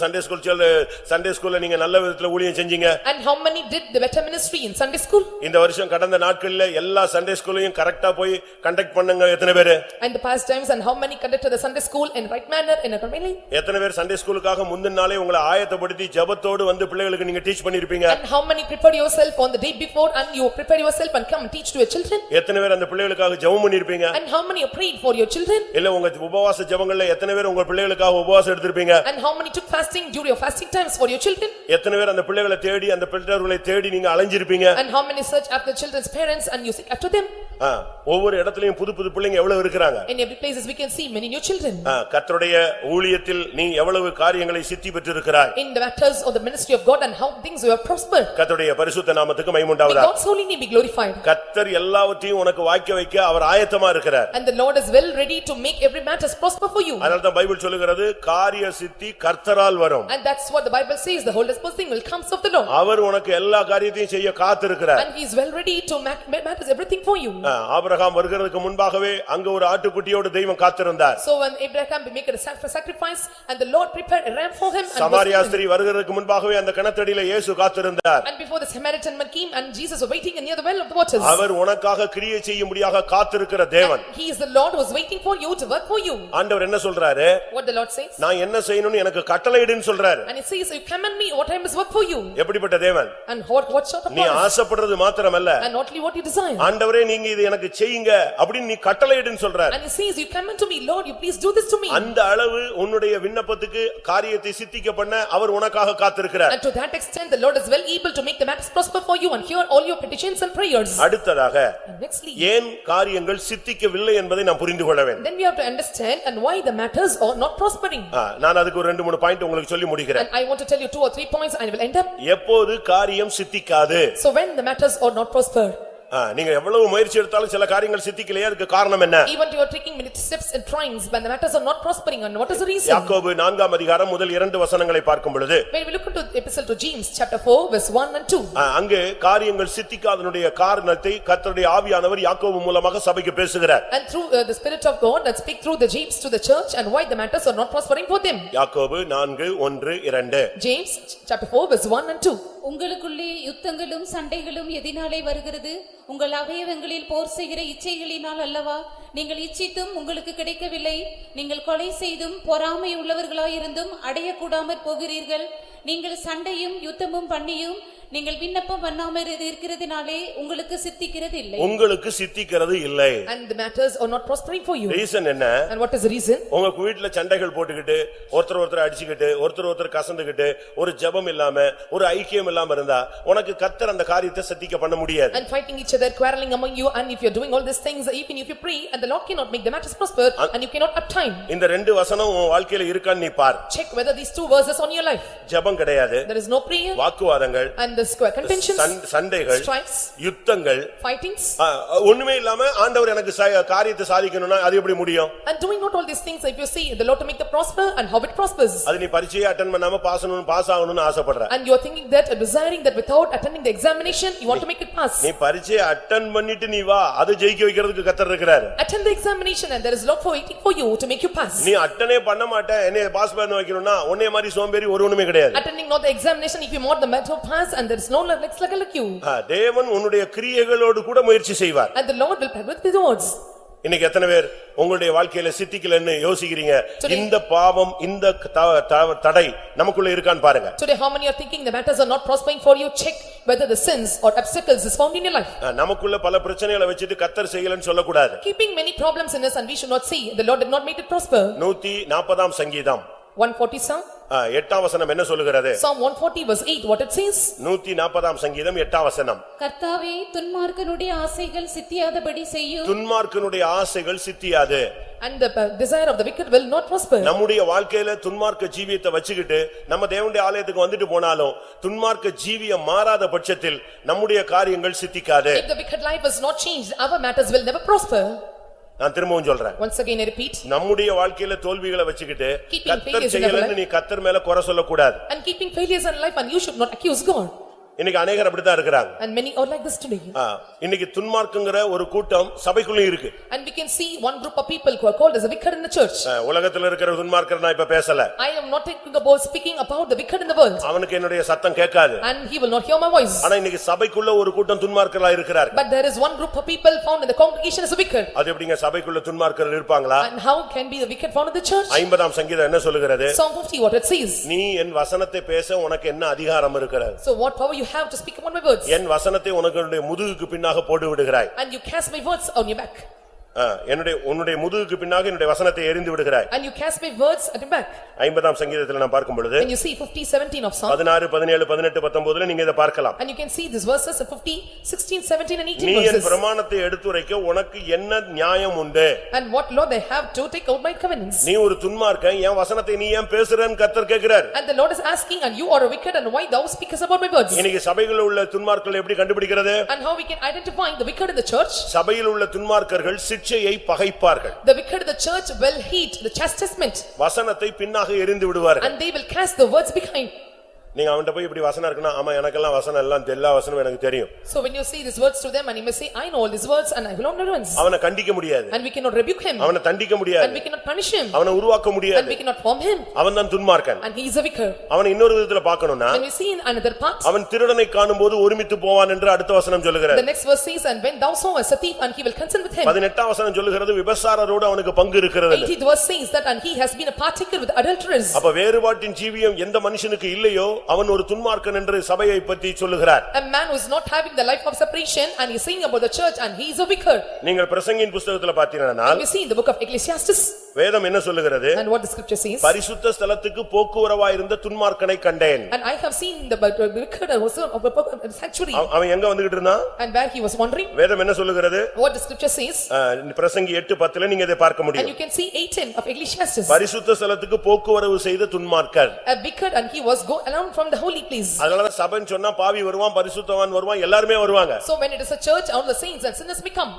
Speaker 1: சண்டே ஸ்கூல்ல நீங்க நல்ல விதத்துல ஊழியம் செஞ்சீங்க?
Speaker 2: And how many did the better ministry in Sunday school?
Speaker 1: இந்த வருஷம் கடந்த நாட்கள்ல எல்லா சண்டே ஸ்கூலையும் கரெக்ட்டா போய் கண்டக்ட் பண்ணுங்க. எத்தனை பேர்?
Speaker 2: And the past times, and how many conducted the Sunday school in right manner, in a correct way?
Speaker 1: எத்தனை பேர் சண்டே ஸ்கூலுக்காக முந்தின நாளே உங்களை ஆயத்தப்படுத்தி ஜெபத்தோடு வந்து பிள்ளைகளுக்கு நீங்க டீச் பண்ணிருப்பீங்க?
Speaker 2: And how many prepared yourself on the day before, and you prepare yourself and come and teach to your children?
Speaker 1: எத்தனை பேர் அந்த பிள்ளைகளுக்காக ஜெபம் பண்ணிருப்பீங்க?
Speaker 2: And how many are prayed for your children?
Speaker 1: இல்ல உங்க உபவாச ஜெபங்கள்ல எத்தனை பேர் உங்க பிள்ளைகளுக்காக உபவாசம் எடுத்திருப்பீங்க?
Speaker 2: And how many took fasting during your fasting times for your children?
Speaker 1: எத்தனை பேர் அந்த பிள்ளைகளை தேடி அந்த பெற்றோர்களை தேடி நீங்க அலைஞ்சிருப்பீங்க?
Speaker 2: And how many search after children's parents and you seek after them?
Speaker 1: ஒவ்வொரு இடத்துலயும் புது புது பிள்ளைங்க எவ்வளவு இருக்காங்க.
Speaker 2: In every places we can see many new children.
Speaker 1: கர்த்தருடைய ஊழியத்தில் நீ எவ்வளவு காரியங்களை சித்தி பெற்றிருக்கிறாய்.
Speaker 2: In the matters of the ministry of God and how things you have prospered.
Speaker 1: கர்த்தருடைய பரிசுத்த நாமத்துக்கு மகிமை உண்டாவதாக.
Speaker 2: God's holy name be glorified.
Speaker 1: கர்த்தர் எல்லாவற்றையும் உனக்கு வாய்க்க வைக்க அவர் ஆயத்தமா இருக்கிறார்.
Speaker 2: And the Lord is well ready to make every matter prosper for you.
Speaker 1: அதனால தான் பைபிள் சொல்லுகிறது காரிய சித்தி கர்த்தரால் வரும்.
Speaker 2: And that's what the Bible says, the whole thing will comes of the Lord.
Speaker 1: அவர் உனக்கு எல்லா காரியத்தையும் செய்ய காத்திருக்கிறார்.
Speaker 2: And he is well ready to make matters everything for you.
Speaker 1: Abraham வருகிறதுக்கு முன்பாகவே அங்க ஒரு ஆட்டுக்குட்டியோடு தெய்வம் காத்திருந்தார்.
Speaker 2: So when Abraham made a sacrifice and the Lord prepared a ram for him.
Speaker 1: Samariya ஸ்திரீ வருகிறதுக்கு முன்பாகவே அந்த கிணத்தடியில இயேசு காத்திருந்தார்.
Speaker 2: And before the Samaritan man came and Jesus was waiting near the well of the waters.
Speaker 1: அவர் உனக்காக கிரியை செய்யும்படியாக காத்திருக்கிற தேவன்.
Speaker 2: He is the Lord who is waiting for you to work for you.
Speaker 1: ஆண்டவர் என்ன சொல்றாரு?
Speaker 2: What the Lord says?
Speaker 1: நான் என்ன செய்யணும்னு எனக்கு கட்டளையிடுன்னு சொல்றாரு.
Speaker 2: And he says, you command me what I must work for you.
Speaker 1: எப்படிப்பட்ட தேவன்?
Speaker 2: And what sort of
Speaker 1: நீ
Speaker 2: God?
Speaker 1: ஆசைப்படுறது மாத்திரமல்ல,
Speaker 2: And not only what you desire.
Speaker 1: ஆண்டவரே நீங்க இது எனக்கு செய்யுங்க அப்படி நீ கட்டளையிடுன்னு சொல்றாரு.
Speaker 2: And he says, you command to me, Lord, you please do this to me.
Speaker 1: அந்த அளவு உன்னுடைய விண்ணப்பத்துக்கு காரியத்தை சித்திக்க பண்ண அவர் உனக்காக காத்திருக்கிறார்.
Speaker 2: And to that extent the Lord is well able to make the matters prosper for you and hear all your petitions and prayers.
Speaker 1: அடுத்ததாக
Speaker 2: And nextly,
Speaker 1: ஏன் காரியங்கள் சித்திக்கவில்லை என்பதை நாம் புரிந்து கொள்ள வேண்டும்.
Speaker 2: then we have to understand and why the matters are not prospering.
Speaker 1: நான் அதுக்கு ஒரு 2-3 பாயிண்ட் உங்களுக்கு சொல்லி முடிக்கிறேன்.
Speaker 2: And I want to tell you 2 or 3 points and I will end up.
Speaker 1: எப்போது காரியம் சித்திக்காது?
Speaker 2: So when the matters are not prosper.
Speaker 1: நீங்க எவ்வளவு முயற்சி எடுத்தாலும் சில காரியங்கள் சித்திக்கலையே, அதுக்கு காரணம் என்ன?
Speaker 2: Even you are taking many steps and tryings but the matters are not prospering, and what is the reason?
Speaker 1: யாக்கோபு 4ஆம் அதிகாரம் முதல் 2 வசனங்களை பார்க்கும் பொழுது,
Speaker 2: When we look into the epistle to James chapter 4 verse 1 and 2.
Speaker 1: அங்கே காரியங்கள் சித்திக்காதனுடைய காரணத்தை கர்த்தருடைய ஆவியானவர் யாக்கோபு மூலமாக சபைக்கு பேசுகிறார்.
Speaker 2: And through the spirit of God that speak through the James to the church and why the matters are not prospering for them.
Speaker 1: யாக்கோபு 4:1-2.
Speaker 2: James chapter 4 verse 1 and 2.
Speaker 4: உங்களுக்குள்ளே யுத்தங்களும் சண்டைகளும் எதினாலே வருகிறது? உங்கள் அவயவங்களில் போர் செய்கிற இச்சைகளினால் அல்லவா? நீங்கள் இச்சித்தும் உங்களுக்கு கிடைக்கவில்லை. நீங்கள் கொலை செய்தும் பொறாமை உள்ளவர்களாயிருந்தும் அடையக்கூடாமற் போகிறீர்கள். நீங்கள் சண்டையும் யுத்தமும் பண்ணியும் நீங்கள் விண்ணப்பம் பண்ணாமல் இருக்கிறதினாலே உங்களுக்கு சித்திக்கிறது இல்லை.
Speaker 1: உங்களுக்கு சித்திக்கிறது இல்லை.
Speaker 2: And the matters are not prospering for you.
Speaker 1: Reason என்ன?
Speaker 2: And what is the reason?
Speaker 1: உங்க வீட்ல சண்டைகள் போட்டுக்கிட்டு ஒருத்தர் அடிச்சுக்கிட்டு ஒருத்தர் கசந்துக்கிட்டு ஒரு ஜெபம் இல்லாம ஒரு ஐக்கியம் இல்லாம இருந்தா உனக்கு கர்த்தர் அந்த காரியத்தை சித்திக்க பண்ண முடியாது.
Speaker 2: And fighting each other, quarreling among you, and if you are doing all these things, even if you pray and the Lord cannot make the matters prosper and you cannot uptime.
Speaker 1: இந்த 2 வசனம் உன் வாழ்க்கையில இருக்கான்னு நீ பார்.
Speaker 2: Check whether these 2 verses on your life.
Speaker 1: ஜெபம் கிடையாது.
Speaker 2: There is no prayer.
Speaker 1: வாக்குவாதங்கள்
Speaker 2: And the square contentions.
Speaker 1: சண்டைகள்,
Speaker 2: Strikes.
Speaker 1: யுத்தங்கள்,
Speaker 2: Fightings.
Speaker 1: ஒண்ணுமே இல்லாம ஆண்டவர் எனக்கு காரியத்தை சாதிக்கணும்னா அது எப்படி முடியும்?
Speaker 2: And doing not all these things, if you see the Lord to make the prosper and how it prospers.
Speaker 1: அது நீ பரீட்சையை அட்டெண்ட் பண்ணாம பாஸ் ஆகணும்னு ஆசைப்படுற.
Speaker 2: And you are thinking that, desiring that without attending the examination, you want to make it pass.
Speaker 1: நீ பரீட்சையை attend பண்ணிட்டு நீ வா, அது ஜெயிக்க வைக்கிறதுக்கு கர்த்தர் இருக்கிறார்.
Speaker 2: Attend the examination and there is Lord for waiting for you to make you pass.
Speaker 1: நீ அட்டெண்டே பண்ண மாட்டே, என்னைய பாஸ் பண்ண வைக்கணும்னா உன்னை மாதிரி சோம்பேறி ஒருவனுமே கிடையாது.
Speaker 2: Attending not the examination, if you want the matter pass and there is no legs like you.
Speaker 1: தேவன் உன்னுடைய கிரியைகளோடு கூட முயற்சி செய்வார்.
Speaker 2: And the Lord will permit the words.
Speaker 1: இன்னைக்கு எத்தனை பேர் உங்களுடைய வாழ்க்கையில சித்திக்கலன்னு யோசிக்கிறீங்க? இந்த பாவம் இந்த தடை நமக்குள்ள இருக்கான்னு பாருங்க.
Speaker 2: Today how many are thinking the matters are not prospering for you? Check whether the sins or obstacles is found in your life.
Speaker 1: நமக்குள்ள பல பிரச்சனைகளை வச்சிட்டு கர்த்தர் செய்யலன்னு சொல்ல கூடாது.
Speaker 2: Keeping many problems in us and we should not say the Lord did not make it prosper.
Speaker 1: 140ஆம் சங்கீதம்
Speaker 2: 140 Psalm.
Speaker 1: 8ஆம் வசனம் என்ன சொல்லுகிறது?
Speaker 2: Psalm 140 verse 8 what it says?
Speaker 1: 140ஆம் சங்கீதம் 8ஆம் வசனம்.
Speaker 4: கர்த்தாவே துன்மார்க்கனுடைய ஆசைகள் சித்தியாதபடி செய்யும்.
Speaker 1: துன்மார்க்கனுடைய ஆசைகள் சித்தியாது.
Speaker 2: And the desire of the wicked will not prosper.
Speaker 1: நம்முடைய வாழ்க்கையில துன்மார்க்க ஜீவியத்தை வச்சுக்கிட்டு நம்ம தேவனுடைய ஆலயத்துக்கு வந்துட்டு போனாலும் துன்மார்க்க ஜீவியம் மாறாத பட்சத்தில் நம்முடைய காரியங்கள் சித்திக்காது.
Speaker 2: If the wicked life is not changed, our matters will never prosper.
Speaker 1: நான் திரும்பவும் சொல்றேன்.
Speaker 2: Once again I repeat.
Speaker 1: நம்முடைய வாழ்க்கையில தோல்விகளை வச்சுக்கிட்டு
Speaker 2: Keeping
Speaker 1: கர்த்தர்
Speaker 2: failures in our
Speaker 1: செய்யலன்னு நீ கர்த்தர் மேல குறை சொல்லக்கூடாது.
Speaker 2: And keeping failures in life and you should not accuse God.
Speaker 1: இன்னைக்கு अनेகர் அப்படிதான் இருக்காங்க.
Speaker 2: And many are like this today.
Speaker 1: இன்னைக்கு துன்மார்க்கங்கற ஒரு கூட்டம் சபைக்குள்ள இருக்கு.
Speaker 2: And we can see one group of people who are called as a wicked in the church.
Speaker 1: உலகத்துல இருக்கிற துன்மார்க்கர் நான் இப்ப பேசல.
Speaker 2: I am not speaking about the wicked in the world.
Speaker 1: அவனுக்கு என்னுடைய சத்தம் கேட்காது.
Speaker 2: And he will not hear my voice.
Speaker 1: ஆனா இன்னைக்கு சபைக்குள்ள ஒரு கூட்டம் துன்மார்க்கர்களா இருக்கிறார்கள்.
Speaker 2: But there is one group of people found in the congregation as a wicked.
Speaker 1: அது எப்படிங்க சபைக்குள்ள துன்மார்க்கர்கள் இருப்பாங்களா?
Speaker 2: And how can be the wicked found in the church?
Speaker 1: 50ஆம் சங்கீதம் என்ன சொல்லுகிறது?
Speaker 2: Psalm 50 what it says?
Speaker 1: நீ என் வசனத்தை பேச உனக்கு என்ன அதிகாரம் இருக்கிறது?
Speaker 2: So what power you have to speak upon my words?
Speaker 1: என் வசனத்தை உனக்கு முதுகுக்கு பின்னாக போட்டு விடுகிறாய்.
Speaker 2: And you cast my words on your back.
Speaker 1: உன்னுடைய முதுகுக்கு பின்னாக என்னுடைய வசனத்தை எறிந்து விடுகிறாய்.
Speaker 2: And you cast my words at your back.
Speaker 1: 50ஆம் சங்கீதத்தில் நான் பார்க்கும் பொழுது
Speaker 2: When you see 50 17 of Psalm
Speaker 1: 16 17 18 19ல நீங்க இத பார்க்கலாம்.
Speaker 2: And you can see these verses of 50 16 17 and 18
Speaker 1: நீ
Speaker 2: verses.
Speaker 1: என் பிரமாணத்தை எடுத்துரைக்க உனக்கு என்ன நியாயம் உண்டு?
Speaker 2: And what law they have to take out my covenants?
Speaker 1: நீ ஒரு துன்மார்க்கன், என் வசனத்தை நீ ஏன் பேசுறன்னு கர்த்தர் கேக்குறார்.
Speaker 2: And the Lord is asking, and you are a wicked, and why thou speakest about my words?
Speaker 1: இன்னைக்கு சபையில் உள்ள துன்மார்க்கர்கள் எப்படி கண்டுபிடிக்கிறது?
Speaker 2: And how we can identify the wicked in the church?
Speaker 1: சபையில் உள்ள துன்மார்க்கர்கள் சிட்சையை பகைப்பார்கள்.
Speaker 2: The wicked in the church will hate the chastisement.
Speaker 1: வசனத்தை பின்னாக எறிந்து விடுவார்கள்.
Speaker 2: And they will cast the words behind.
Speaker 1: நீங்க அவன்கிட்ட போய் இப்படி வசனம் இருக்குன்னா ஆமா எனக்கெல்லாம் வசனம் எல்லாம் எல்லா வசனமும் எனக்கு தெரியும்.
Speaker 2: So when you say these words to them and you may say I know all these words and I will not ignorance.
Speaker 1: அவனை கண்டிக்க முடியாது.
Speaker 2: And we cannot rebuke him.
Speaker 1: அவனை தண்டிக்க முடியாது.
Speaker 2: And we cannot punish him.
Speaker 1: அவனை உருவாக்க முடியாது.
Speaker 2: And we cannot form him.
Speaker 1: அவன்தான் துன்மார்க்கன்.
Speaker 2: And he is a wicked.
Speaker 1: அவனை இன்னொரு விதத்துல பார்க்கணும்னா
Speaker 2: When we see in another part,
Speaker 1: அவன் திருடனை காணும்போது ஒருமித்து போவான் என்று அடுத்த வசனம் சொல்லுகிறது.
Speaker 2: the next verse says and when thou sawest a thief and he will consent with him.
Speaker 1: 18ஆம் வசனம் சொல்லுகிறது விபசாரரோடு அவனுக்கு பங்கு இருக்கிறது.
Speaker 2: 18th verse says that and he has been a partaker with adulterers.
Speaker 1: அப்ப வேறுபாட்டின் ஜீவியம் எந்த மனுஷனுக்கு இல்லையோ அவன் ஒரு துன்மார்க்கன் என்று சபையை பற்றி சொல்லுகிறார்.
Speaker 2: A man who is not having the life of separation and he is saying about the church and he is a wicked.
Speaker 1: நீங்கள் பிரசங்கியின் புத்தகத்துல பார்த்தீங்கன்னா
Speaker 2: We see in the book of Ecclesiastes
Speaker 1: வேதம் என்ன சொல்லுகிறது?
Speaker 2: and what the scripture says.
Speaker 1: பரிசுத்த ஸ்தலத்துக்கு போக்குவரவாய் இருந்த துன்மார்க்கனை கண்டேன்.
Speaker 2: And I have seen the wicked also of the sanctuary.
Speaker 1: அவன் எங்க வந்துகிட்டு இருந்தான்?
Speaker 2: And where he was wandering.
Speaker 1: வேதம் என்ன சொல்லுகிறது?
Speaker 2: What the scripture says.
Speaker 1: பிரசங்கி 8:10ல நீங்க இதை பார்க்க
Speaker 2: And
Speaker 1: முடியும்.
Speaker 2: you can see 18 of Ecclesiastes.
Speaker 1: பரிசுத்த ஸ்தலத்துக்கு போக்குவரவு செய்த துன்மார்க்கர்.
Speaker 2: A wicked and he was go around from the holy place.
Speaker 1: அதனால சபைன்னு சொன்னா பாவி வருவான் பரிசுத்தவான் வருவான் எல்லாரும் வருவாங்க.
Speaker 2: So when it is a church all the saints and sinners may come.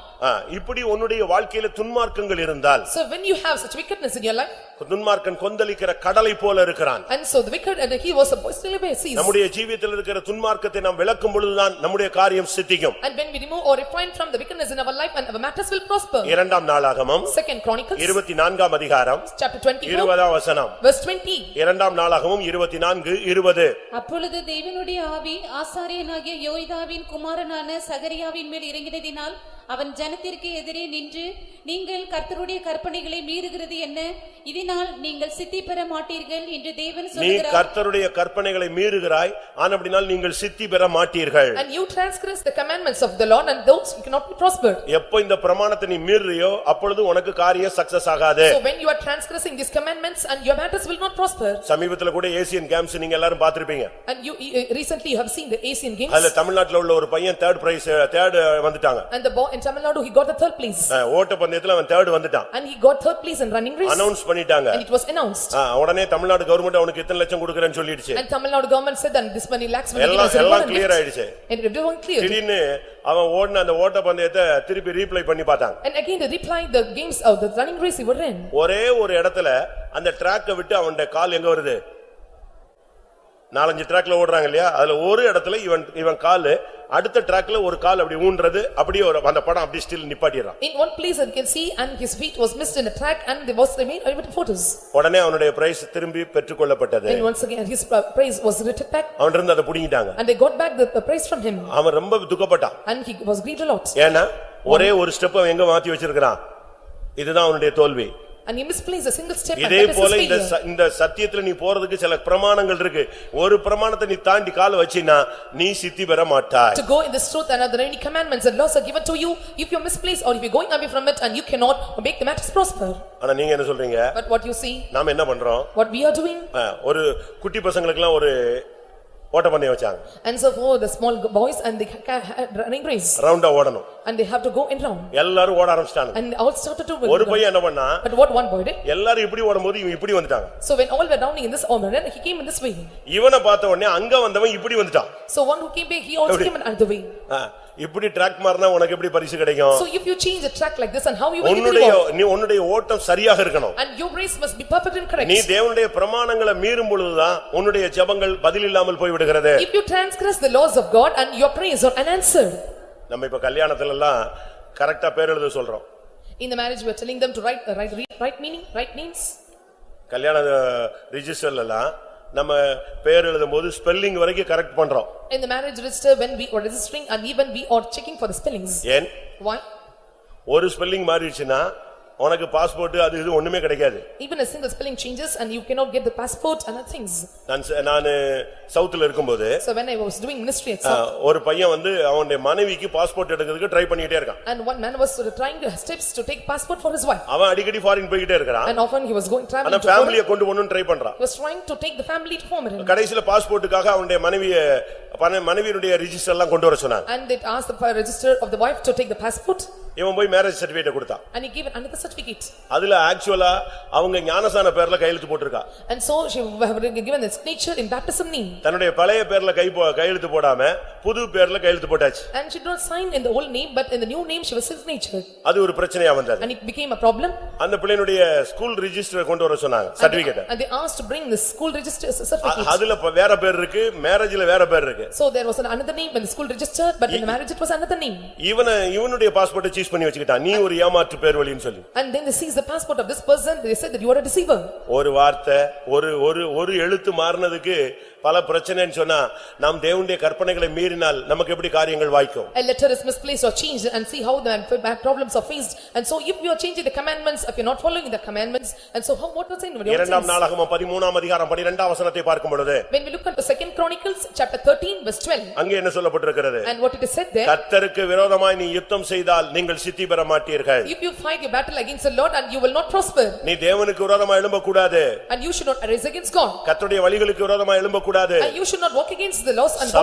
Speaker 1: இப்படி உன்னுடைய வாழ்க்கையில துன்மார்க்கங்கள் இருந்தால்
Speaker 2: So when you have such wickedness in your life.
Speaker 1: துன்மார்க்கன் கொந்தளிக்கிற கடலை போல இருக்கிறான்.
Speaker 2: And so the wicked and he was supposed to live seas.
Speaker 1: நம்முடைய ஜீவியத்தில் இருக்கிற துன்மார்க்கத்தை நாம் விலக்கும் பொழுதுதான் நம்முடைய காரியம் சித்திக்கும்.
Speaker 2: And when we remove or refrain from the wickedness in our life and our matters will prosper.
Speaker 1: இரண்டாம் நாளாகமம்
Speaker 2: 2 Chronicles
Speaker 1: 24ஆம் அதிகாரம்
Speaker 2: chapter 24
Speaker 1: 20ஆம் வசனம்.
Speaker 2: verse 20.
Speaker 1: இரண்டாம் நாளாகமம் 24:20.
Speaker 4: அப்பொழுது தேவனுடைய ஆவி ஆசாரியனாகிய யோய்தாவின் குமாரனான சகரியாவின் மேல் இறங்கினதினால் அவன் ஜனத்திற்கு எதிரே நின்று நீங்கள் கர்த்தருடைய கற்பனைகளை மீறுகிறது என்ன இதனால் நீங்கள் சித்தி பெற மாட்டீர்கள் என்று தேவன்
Speaker 1: நீ
Speaker 4: சொல்கிறார்.
Speaker 1: கர்த்தருடைய கற்பனைகளை மீறுகிறாய் ஆனபடியால் நீங்கள் சித்தி பெற மாட்டீர்கள்.
Speaker 2: And you transgress the commandments of the Lord and those you cannot be prospered.
Speaker 1: எப்போ இந்த பிரமாணத்தை நீ மீறுறியோ அப்பொழுது உனக்கு காரியம் சக்சஸ் ஆகாது.
Speaker 2: So when you are transgressing these commandments and your matters will not prosper.
Speaker 1: சமீபத்துல கூட ஏசியன் கேம்ஸ் நீங்க எல்லாரும் பார்த்திருப்பீங்க.
Speaker 2: And you recently you have seen the Asian Games.
Speaker 1: அதுல தமிழ்நாட்டுல உள்ள ஒரு பையன் தேர்ட் வந்துட்டாங்க.
Speaker 2: And the boy in Tamil Nadu he got the third place.
Speaker 1: ஓட்ட பந்தயத்துல அவன் தேர்ட் வந்துட்டான்.
Speaker 2: And he got third place in running race.
Speaker 1: Announce பண்ணிட்டாங்க.
Speaker 2: And it was announced.
Speaker 1: உடனே தமிழ்நாடு கவர்மெண்ட் அவனுக்கு எத்தனை லட்சம் கொடுக்கறேன்னு சொல்லிடுச்சு.
Speaker 2: And Tamil Nadu government said that this many lakhs will be given.
Speaker 1: எல்லாம் கிளியர் ஆயிடுச்சு.
Speaker 2: And everyone cleared.
Speaker 1: திடீர்னு அவன் ஓடின அந்த ஓட்ட பந்தயத்தை திருப்பி ரீப்ளை பண்ணி பார்த்தாங்க.
Speaker 2: And again they replied the games of the running race he were in.
Speaker 1: ஒரே ஒரு இடத்துல அந்த ட்ராக்கை விட்டு அவனோட கால் எங்க வருது? 4-5 ட்ராக்ல ஓடுறாங்க இல்லையா? அதுல ஒரு இடத்துல இவன் கால் அடுத்த ட்ராக்ல ஒரு கால் அப்படி ஊன்றது அப்படியே அந்த படம் அப்படி still நிப்பாட்டிறான்.
Speaker 2: In one place you can see and his feet was missed in a track and there was the made even photos.
Speaker 1: உடனே அவனுடைய பிரைஸ் திரும்பி பெற்றுக்கொள்ளப்பட்டது.
Speaker 2: And once again his prize was returned back.
Speaker 1: அவன் இருந்து அதை புடிங்கிட்டாங்க.
Speaker 2: And they got back the prize from him.
Speaker 1: அவன் ரொம்ப துக்கப்பட்டான்.
Speaker 2: And he was grieved a lot.
Speaker 1: ஏன்னா ஒரே ஒரு ஸ்டெப் அவன் எங்க மாத்தி வச்சிருக்கான். இதுதான் அவனுடைய தோல்வி.
Speaker 2: And he misplaced a single step.
Speaker 1: இதே போல இந்த சத்தியத்துல நீ போறதுக்கு சில பிரமாணங்கள் இருக்கு. ஒரு பிரமாணத்தை நீ தாண்டி கால் வச்சினா நீ சித்தி பெற மாட்டாய்.
Speaker 2: To go in this truth and other any commandments and laws are given to you if you misplace or if you are going away from it and you cannot make the matters prosper.
Speaker 1: ஆனா நீங்க என்ன சொல்றீங்க?
Speaker 2: But what you see?
Speaker 1: நாம என்ன பண்றோம்?
Speaker 2: What we are doing?
Speaker 1: ஒரு குட்டி பசங்களுக்குலாம் ஒரு ஓட்ட பந்தயம் வச்சாங்க.
Speaker 2: And so for the small boys and they running race.
Speaker 1: ரவுண்டா ஓடணும்.
Speaker 2: And they have to go in round.
Speaker 1: எல்லாரும் ஓட ஆரம்பிச்சிட்டாங்க.
Speaker 2: And all started to
Speaker 1: ஒரு பையன் என்ன பண்ணா?
Speaker 2: But what one boy did?
Speaker 1: எல்லாரும் இப்படி ஓடும்போது இவன் இப்படி வந்துட்டாங்க.
Speaker 2: So when all were rounding in this order he came in this way.
Speaker 1: இவனை பார்த்த உடனே அங்க வந்தவன் இப்படி வந்துட்டான்.
Speaker 2: So one who came back he also came in another way.
Speaker 1: இப்படி ட்ராக் மாறினா உனக்கு எப்படி பரிசு கிடைக்கும்?
Speaker 2: So if you change a track like this and how you will get the reward?
Speaker 1: உன்னுடைய ஓட்டம் சரியாக இருக்கணும்.
Speaker 2: And your race must be perfect and correct.
Speaker 1: நீ தேவனுடைய பிரமாணங்களை மீறும் பொழுதுதான் உன்னுடைய ஜெபங்கள் பதில் இல்லாமல் போய் விடுகிறது.
Speaker 2: If you transgress the laws of God and your prayers are unanswered.
Speaker 1: நம்ம இப்ப கல்யாணத்துல எல்லாம் கரெக்ட்டா பேர் எழுத சொல்றோம்.
Speaker 2: In the marriage we are telling them to write meaning, write names.
Speaker 1: கல்யாண ரிஜிஸ்டர்ல எல்லாம் நம்ம பேர் எழுதும்போது ஸ்பெல்லிங் வரைக்கும் கரெக்ட் பண்றோம்.
Speaker 2: In the marriage register when we are registering and even we are checking for the spellings.
Speaker 1: ஏன்?
Speaker 2: Why?
Speaker 1: ஒரு spelling மாறிடுச்சுனா உனக்கு பாஸ்போர்ட் அது இது ஒண்ணுமே கிடைக்காது.
Speaker 2: Even a single spelling changes and you cannot get the passport and other things.
Speaker 1: நான் சவுத்ல இருக்கும்போது
Speaker 2: So when I was doing ministry at South.
Speaker 1: ஒரு பையன் வந்து அவனுடைய மனைவிக்கு பாஸ்போர்ட் எடுக்கிறதுக்கு ட்ரை பண்ணிட்டே இருக்கான்.
Speaker 2: And one man was trying to steps to take passport for his wife.
Speaker 1: அவன் அடிக்கடி ஃபாரின் போயிட்டே இருக்கான்.
Speaker 2: And often he was going traveling.
Speaker 1: ஆனா ஃபேமிலியை கொண்டு போணும் ட்ரை பண்றான்.
Speaker 2: He was trying to take the family to form it.
Speaker 1: கடைசில பாஸ்போர்ட்டுக்காக அவனுடைய மனைவியுடைய ரெஜிஸ்டர் எல்லாம் கொண்டு வர சொன்னாங்க.
Speaker 2: And they asked the register of the wife to take the passport.
Speaker 1: இவன் போய் மேரேஜ் சர்டிபிகேட் கொடுத்தான்.
Speaker 2: And he gave another certificate.
Speaker 1: அதுல ஆக்சுவலா அவங்க ஞானசான பேர்ல கையெழுத்து போட்டுருக்கா.
Speaker 2: And so she have given the signature in baptism name.
Speaker 1: தன்னுடைய பழைய பேர்ல கையெழுத்து போடாம புது பேர்ல கையெழுத்து போட்டாச்சு.
Speaker 2: And she did not sign in the old name but in the new name she was signature.
Speaker 1: அது ஒரு பிரச்சனையா வந்தது.
Speaker 2: And it became a problem.
Speaker 1: அந்த பிள்ளைனுடைய ஸ்கூல் ரெஜிஸ்டர் கொண்டு வர சொன்னாங்க certificate.
Speaker 2: And they asked to bring the school register certificate.
Speaker 1: அதுல வேற பேர் இருக்கு, மேரேஜ்ல வேற பேர் இருக்கு.
Speaker 2: So there was another name in the school register but in the marriage it was another name.
Speaker 1: இவனுடைய பாஸ்போர்ட்டை சீஸ் பண்ணி வச்சுக்கிட்டான். நீ ஒரு ஏமாற்று பேர் வழின்னு சொல்லி.
Speaker 2: And then they seized the passport of this person. They said that you are a deceiver.
Speaker 1: ஒரு வார்த்தை ஒரு எழுத்து மாறினதுக்கு பல பிரச்சனைன்னு சொன்னா நாம் தேவனுடைய கற்பனைகளை மீறினால் நமக்கு எப்படி காரியங்கள் வாய்க்கும்?
Speaker 2: A letter is misplaced or changed and see how the problems are faced. And so if you are changing the commandments, if you are not following the commandments, and so what was in
Speaker 1: இரண்டாம் நாளாகமம் 13ஆம் அதிகாரம் 12ஆம் வசனத்தை பார்க்கும் பொழுது
Speaker 2: when we look at the second Chronicles chapter 13 verse 12
Speaker 1: அங்கே என்ன சொல்லப்பட்டிருக்கிறது?
Speaker 2: and what it is said there,
Speaker 1: கர்த்தருக்கு விரோதமாய் நீ யுத்தம் செய்தால் நீங்கள் சித்தி பெற மாட்டீர்கள்.
Speaker 2: if you fight your battle against the Lord and you will not prosper,
Speaker 1: நீ தேவனுக்கு விரோதமாய் எழும்ப கூடாது.
Speaker 2: and you should not arise against God,
Speaker 1: கர்த்தருடைய வழிகளுக்கு விரோதமாய் எழும்ப கூடாது.
Speaker 2: and you should not walk against the laws and the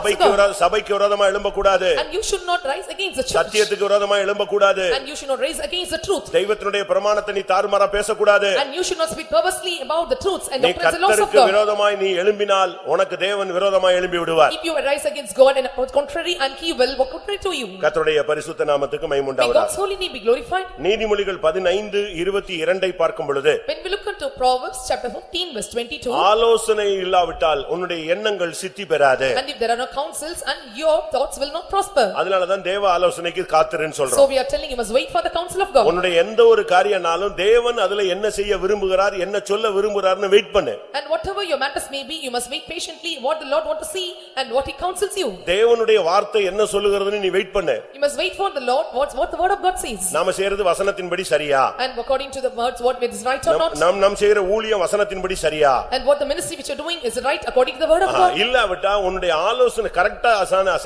Speaker 1: சபைக்கு விரோதமாய் எழும்ப கூடாது.
Speaker 2: and you should not rise against the church,
Speaker 1: சத்தியத்துக்கு விரோதமாய் எழும்ப கூடாது.
Speaker 2: and you should not rise against the truth,
Speaker 1: தெய்வத்தினுடைய பிரமாணத்தை நீ தாறுமாறா பேசக்கூடாது.
Speaker 2: and you should not speak perversely about the truths and
Speaker 1: நீ
Speaker 2: oppress the laws of
Speaker 1: கர்த்தருக்கு
Speaker 2: God.
Speaker 1: விரோதமாய் நீ எழும்பினால் உனக்கு தேவன் விரோதமாய் எழும்பி விடுவார்.
Speaker 2: If you arise against God and contrary and he will walk contrary to you.
Speaker 1: கர்த்தருடைய பரிசுத்த நாமத்துக்கு மகிமை
Speaker 2: May
Speaker 1: உண்டாவதாக.
Speaker 2: God's holy name be glorified.
Speaker 1: நீதிமொழிகள் 15:22 பார்க்கும் பொழுது
Speaker 2: When we look into Proverbs chapter 15 verse 22,
Speaker 1: ஆலோசனை இல்லாவிட்டால் உன்னுடைய எண்ணங்கள் சித்தி பெறாது.
Speaker 2: and if there are no counsels and your thoughts will not prosper.
Speaker 1: அதனாலதான் தேவ ஆலோசனைக்கு காத்திருன்னு
Speaker 2: So
Speaker 1: சொல்றோம்.
Speaker 2: we are telling you must wait for the counsel of God.
Speaker 1: உன்னுடைய எந்த ஒரு காரியனாலும் தேவன் அதுல என்ன செய்ய விரும்புகிறார், என்ன சொல்ல விரும்புகிறார்னு வெயிட் பண்ணு.
Speaker 2: And whatever your matters may be, you must wait patiently what the Lord want to see and what he counsels you.
Speaker 1: தேவனுடைய வார்த்தை என்ன சொல்லுகிறதுன்னு நீ வெயிட் பண்ணு.
Speaker 2: You must wait for the Lord what the word of God says.
Speaker 1: நாம செய்யறது வசனத்தின்படி சரியா?
Speaker 2: And according to the words what is right or not.
Speaker 1: நாம் செய்யற ஊழியம் வசனத்தின்படி சரியா?
Speaker 2: And what the ministry which you are doing is right according to the word of God.
Speaker 1: இல்லாவிட்டா உன்னுடைய ஆலோசனை கரெக்ட்டா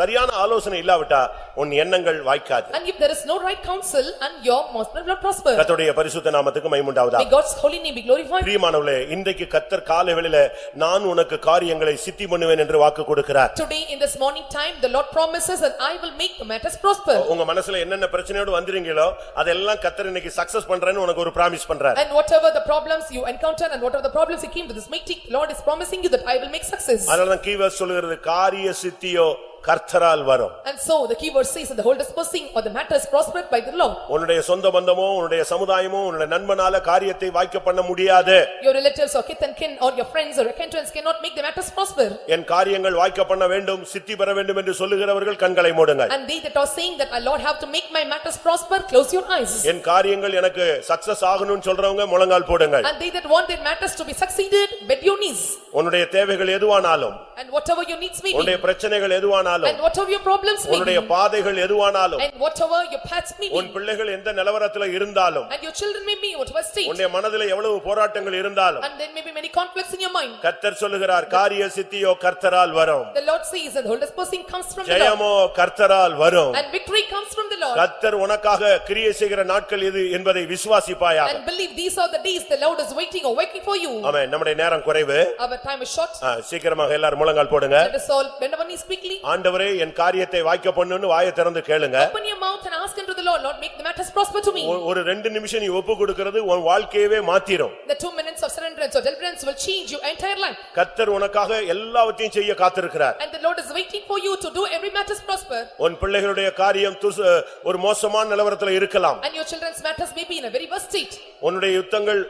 Speaker 1: சரியான ஆலோசனை இல்லாவிட்டா உன் எண்ணங்கள் வாய்க்காது.
Speaker 2: And if there is no right counsel and your mouth will not prosper.
Speaker 1: கர்த்தருடைய பரிசுத்த நாமத்துக்கு மகிமை உண்டாவதாக.
Speaker 2: May God's holy name be glorified.
Speaker 1: பிரியமானவர்களே, இன்றைக்கு கர்த்தர் காலைவேளையிலே நான் உனக்கு காரியங்களை சித்தி பண்ணுவேன் என்று வாக்கு கொடுக்கிறார்.
Speaker 2: Today in this morning time the Lord promises that I will make the matters prosper.
Speaker 1: உங்க மனசுல என்னென்ன பிரச்சனையோடு வந்திருக்கீங்களோ அதெல்லாம் கர்த்தர் இன்னைக்கு சக்சஸ் பண்றேன்னு உனக்கு ஒரு பிராமிஸ் பண்றார்.
Speaker 2: And whatever the problems you encounter and whatever the problems you came to this meeting, Lord is promising you that I will make success.
Speaker 1: அதனால கீவேர்ட் சொல்லுகிறது காரிய சித்தியோ கர்த்தரால் வரும்.
Speaker 2: And so the keyword says that the whole dispersing or the matter is prospered by the Lord.
Speaker 1: உன்னுடைய சொந்த பந்தமோ உன்னுடைய சமுதாயமோ உன்னுடைய நண்பனால காரியத்தை வாய்க்க பண்ண முடியாது.
Speaker 2: Your relatives or kith and kin or your friends or acquaintance cannot make the matters prosper.
Speaker 1: என் காரியங்கள் வாய்க்க பண்ண வேண்டும், சித்தி பெற வேண்டும் என்று சொல்லுகிறவர்கள் கண்களை மூடுங்கள்.
Speaker 2: And they that are saying that I Lord have to make my matters prosper, close your eyes.
Speaker 1: என் காரியங்கள் எனக்கு சக்சஸ் ஆகணும்னு சொல்றவங்க முழங்கால் போடுங்கள்.
Speaker 2: And they that want their matters to be succeeded, bend your knees.
Speaker 1: உன்னுடைய தேவைகள் எதுவானாலும்,
Speaker 2: and whatever your needs may be,
Speaker 1: உன்னுடைய பிரச்சனைகள் எதுவானாலும்,
Speaker 2: and whatever your problems may
Speaker 1: உன்னுடைய
Speaker 2: be,
Speaker 1: பாதைகள் எதுவானாலும்,
Speaker 2: and whatever your paths may be,
Speaker 1: உன் பிள்ளைகள் எந்த நிலவரத்துல இருந்தாலும்,
Speaker 2: and your children may be whatever state,
Speaker 1: உன்னுடைய மனதிலே எவ்வளவு போராட்டங்கள் இருந்தாலும்,
Speaker 2: and there may be many conflicts in your mind,
Speaker 1: கர்த்தர் சொல்லுகிறார் காரிய சித்தியோ கர்த்தரால் வரும்.
Speaker 2: the Lord says that the whole dispersing comes from the Lord,
Speaker 1: ஜெயமோ கர்த்தரால் வரும்.
Speaker 2: and victory comes from the Lord.
Speaker 1: கர்த்தர் உனக்காக கிரியை செய்கிற நாட்கள் எது என்பதை விசுவாசிப்பாயாக.
Speaker 2: And believe these are the days the Lord is waiting or waiting for you.
Speaker 1: ஆமென். நம்முடைய நேரம் குறைவு.
Speaker 2: Our time is short.
Speaker 1: சீக்கிரமாக எல்லாரும் முழங்கால் போடுங்க.
Speaker 2: Let us all bend our knees quickly.
Speaker 1: ஆண்டவரே என் காரியத்தை வாய்க்க பண்ணுன்னு வாயை திறந்து கேளுங்க.
Speaker 2: Open your mouth and ask unto the Lord, Lord, make the matters prosper to me.
Speaker 1: ஒரு 2 நிமிஷம் நீ ஒப்பு கொடுக்கிறது உன் வாழ்க்கையவே மாத்திரும்.
Speaker 2: The 2 minutes of surrenderance or deliverance will change your entire life.
Speaker 1: கர்த்தர் உனக்காக எல்லாவற்றையும் செய்ய காத்திருக்கிறார்.
Speaker 2: And the Lord is waiting for you to do every matters prosper.
Speaker 1: உன் பிள்ளைகளுடைய காரியம் ஒரு மோசமான நிலவரத்துல இருக்கலாம்.
Speaker 2: And your children's matters may be in a very worst state.
Speaker 1: உன்னுடைய யுத்தங்கள்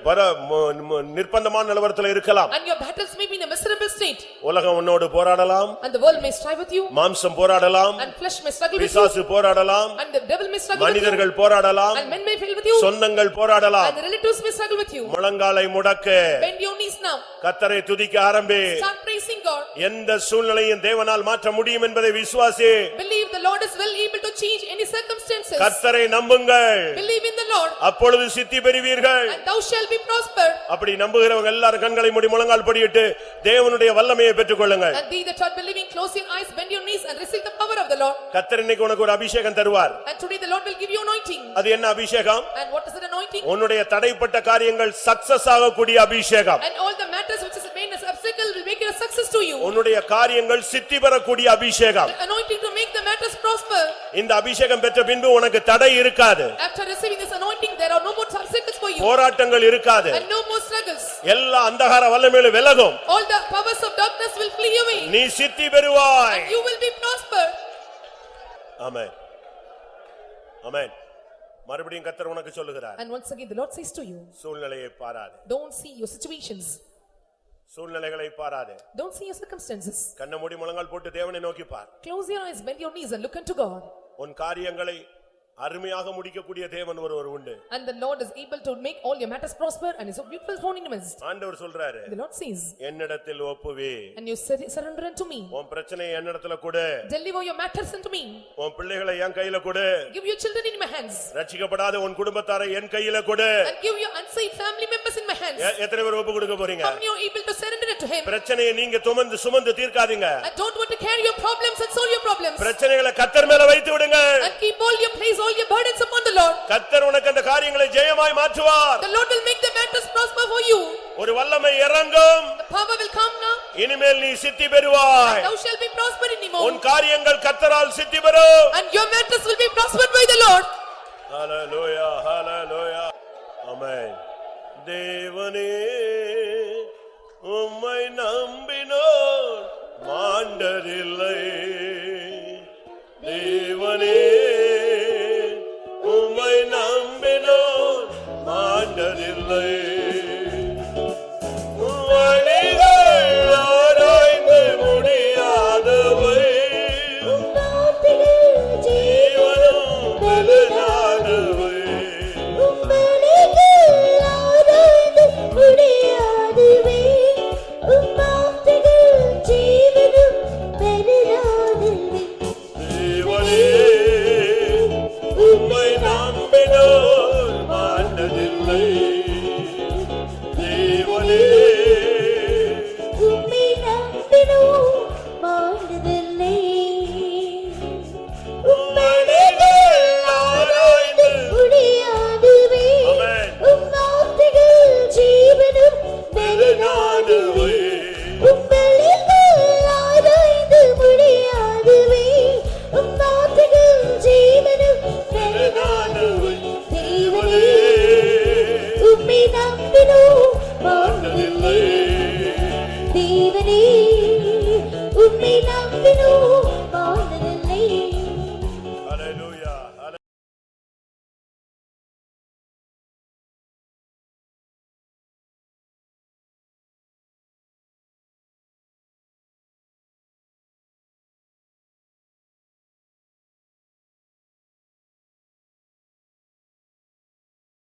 Speaker 1: நிர்பந்தமான நிலவரத்துல இருக்கலாம்.
Speaker 2: And your battles may be in a miserable state.
Speaker 1: உலகம் உன்னோடு போராடலாம்.
Speaker 2: And the world may strive with you.
Speaker 1: மாம்சம் போராடலாம்.
Speaker 2: And flesh may struggle with you.
Speaker 1: பிசாசு போராடலாம்.
Speaker 2: And the devil may struggle with you.
Speaker 1: மனிதர்கள் போராடலாம்.
Speaker 2: And men may fail with you.
Speaker 1: சொந்தங்கள் போராடலாம்.
Speaker 2: And the relatives may struggle with you.
Speaker 1: முழங்காலை முடக்கு.
Speaker 2: Bend your knees now.
Speaker 1: கர்த்தரை துதிக்க ஆரம்பி.
Speaker 2: Start praising God.
Speaker 1: எந்த சூழ்நிலையும் தேவனால் மாற்ற முடியும் என்பதை விசுவாசி.
Speaker 2: Believe the Lord is well able to change any circumstances.
Speaker 1: கர்த்தரை நம்புங்கள்.
Speaker 2: Believe in the Lord.
Speaker 1: அப்பொழுது சித்தி பெறுவீர்கள்.
Speaker 2: And thou shalt be prospered.
Speaker 1: அப்படி நம்புகிறவங்க எல்லாரும் கண்களை மூடி முழங்கால் படியிட்டு தேவனுடைய வல்லமையை பெற்றுக்கொள்ளுங்கள்.
Speaker 2: And thee that are believing, close your eyes, bend your knees and receive the power of the Lord.
Speaker 1: கர்த்தர் இன்னைக்கு உனக்கு ஒரு அபிஷேகம் தருவார்.
Speaker 2: And today the Lord will give you anointing.
Speaker 1: அது என்ன அபிஷேகம்?
Speaker 2: And what is that anointing?
Speaker 1: உன்னுடைய தடைப்பட்ட காரியங்கள் சக்சஸ் ஆகக்கூடிய அபிஷேகம்.
Speaker 2: And all the matters which is made as obstacle will make it a success to you.
Speaker 1: உன்னுடைய காரியங்கள் சித்தி பெறக்கூடிய அபிஷேகம்.
Speaker 2: The anointing to make the matter matters prosper.
Speaker 1: இந்த அபிஷேகம் பெற்ற பின்பு உனக்கு தடை இருக்காது.
Speaker 2: After receiving this anointing, there are no more obstacles for you.
Speaker 1: போராட்டங்கள் இருக்காது.
Speaker 2: And no more struggles.
Speaker 1: எல்லா அந்தகார வல்லமையில விலகும்.
Speaker 2: All the powers of darkness will flee away.
Speaker 1: நீ சித்தி பெறுவாய்.
Speaker 2: And you will be prospered.
Speaker 1: ஆமென். ஆமென். மறுபடியும் கர்த்தர் உனக்கு சொல்லுகிறார்.
Speaker 2: And once again the Lord says to you,
Speaker 1: சூழ்நிலையை பாராதே.
Speaker 2: don't see your situations.
Speaker 1: சூழ்நிலைகளை பாராதே.
Speaker 2: Don't see your circumstances.
Speaker 1: கண்ணை மூடி முழங்கால் போட்டு தேவனை நோக்கி பார்.
Speaker 2: Close your eyes, bend your knees and look unto God.
Speaker 1: உன் காரியங்களை அருமையாக முடிக்கக்கூடிய தேவன் ஒருவர் உண்டு.
Speaker 2: And the Lord is able to make all your matters prosper and is so beautiful for in midst.
Speaker 1: ஆண்டவர் சொல்றாரு,
Speaker 2: The Lord says,
Speaker 1: என்னிடத்தில் ஒப்புவே.
Speaker 2: and you surrender unto me.
Speaker 1: உன் பிரச்சனையை என்னிடத்துல கொடு.
Speaker 2: Deliver your matters unto me.
Speaker 1: உன் பிள்ளைகளை என் கையில கொடு.
Speaker 2: Give your children in my hands.
Speaker 1: ரட்சிக்கப்படாத உன் குடும்பத்தாரை என் கையில கொடு.
Speaker 2: And give your unsaved family members in my hands.
Speaker 1: எத்தனை பேர் ஒப்பு கொடுக்க போறீங்க?
Speaker 2: How many are able to surrender it to him?
Speaker 1: பிரச்சனையை நீங்க சுமந்து தீர்க்காதீங்க.
Speaker 2: I don't want to carry your problems and solve your problems.
Speaker 1: பிரச்சனைகளை கர்த்தர் மேல வைத்து விடுங்க.
Speaker 2: And keep all your place, all your burdens upon the Lord.
Speaker 1: கர்த்தர் உனக்கு அந்த காரியங்களை ஜெயமாய் மாற்றுவார்.
Speaker 2: The Lord will make the matters prosper for you.
Speaker 1: ஒரு வல்லமை இறங்கும்.
Speaker 2: The power will come now.
Speaker 1: இனிமேல் நீ சித்தி பெறுவாய்.
Speaker 2: Thou shalt be prospered anymore.
Speaker 1: உன் காரியங்கள் கர்த்தரால் சித்தி பெறும்.
Speaker 2: And your matters will be prospered by the Lord.
Speaker 1: ஹalleluya ஹalleluya ஆமென். தேவனே உம்மை நம்பினோர் மாண்டதில்லை.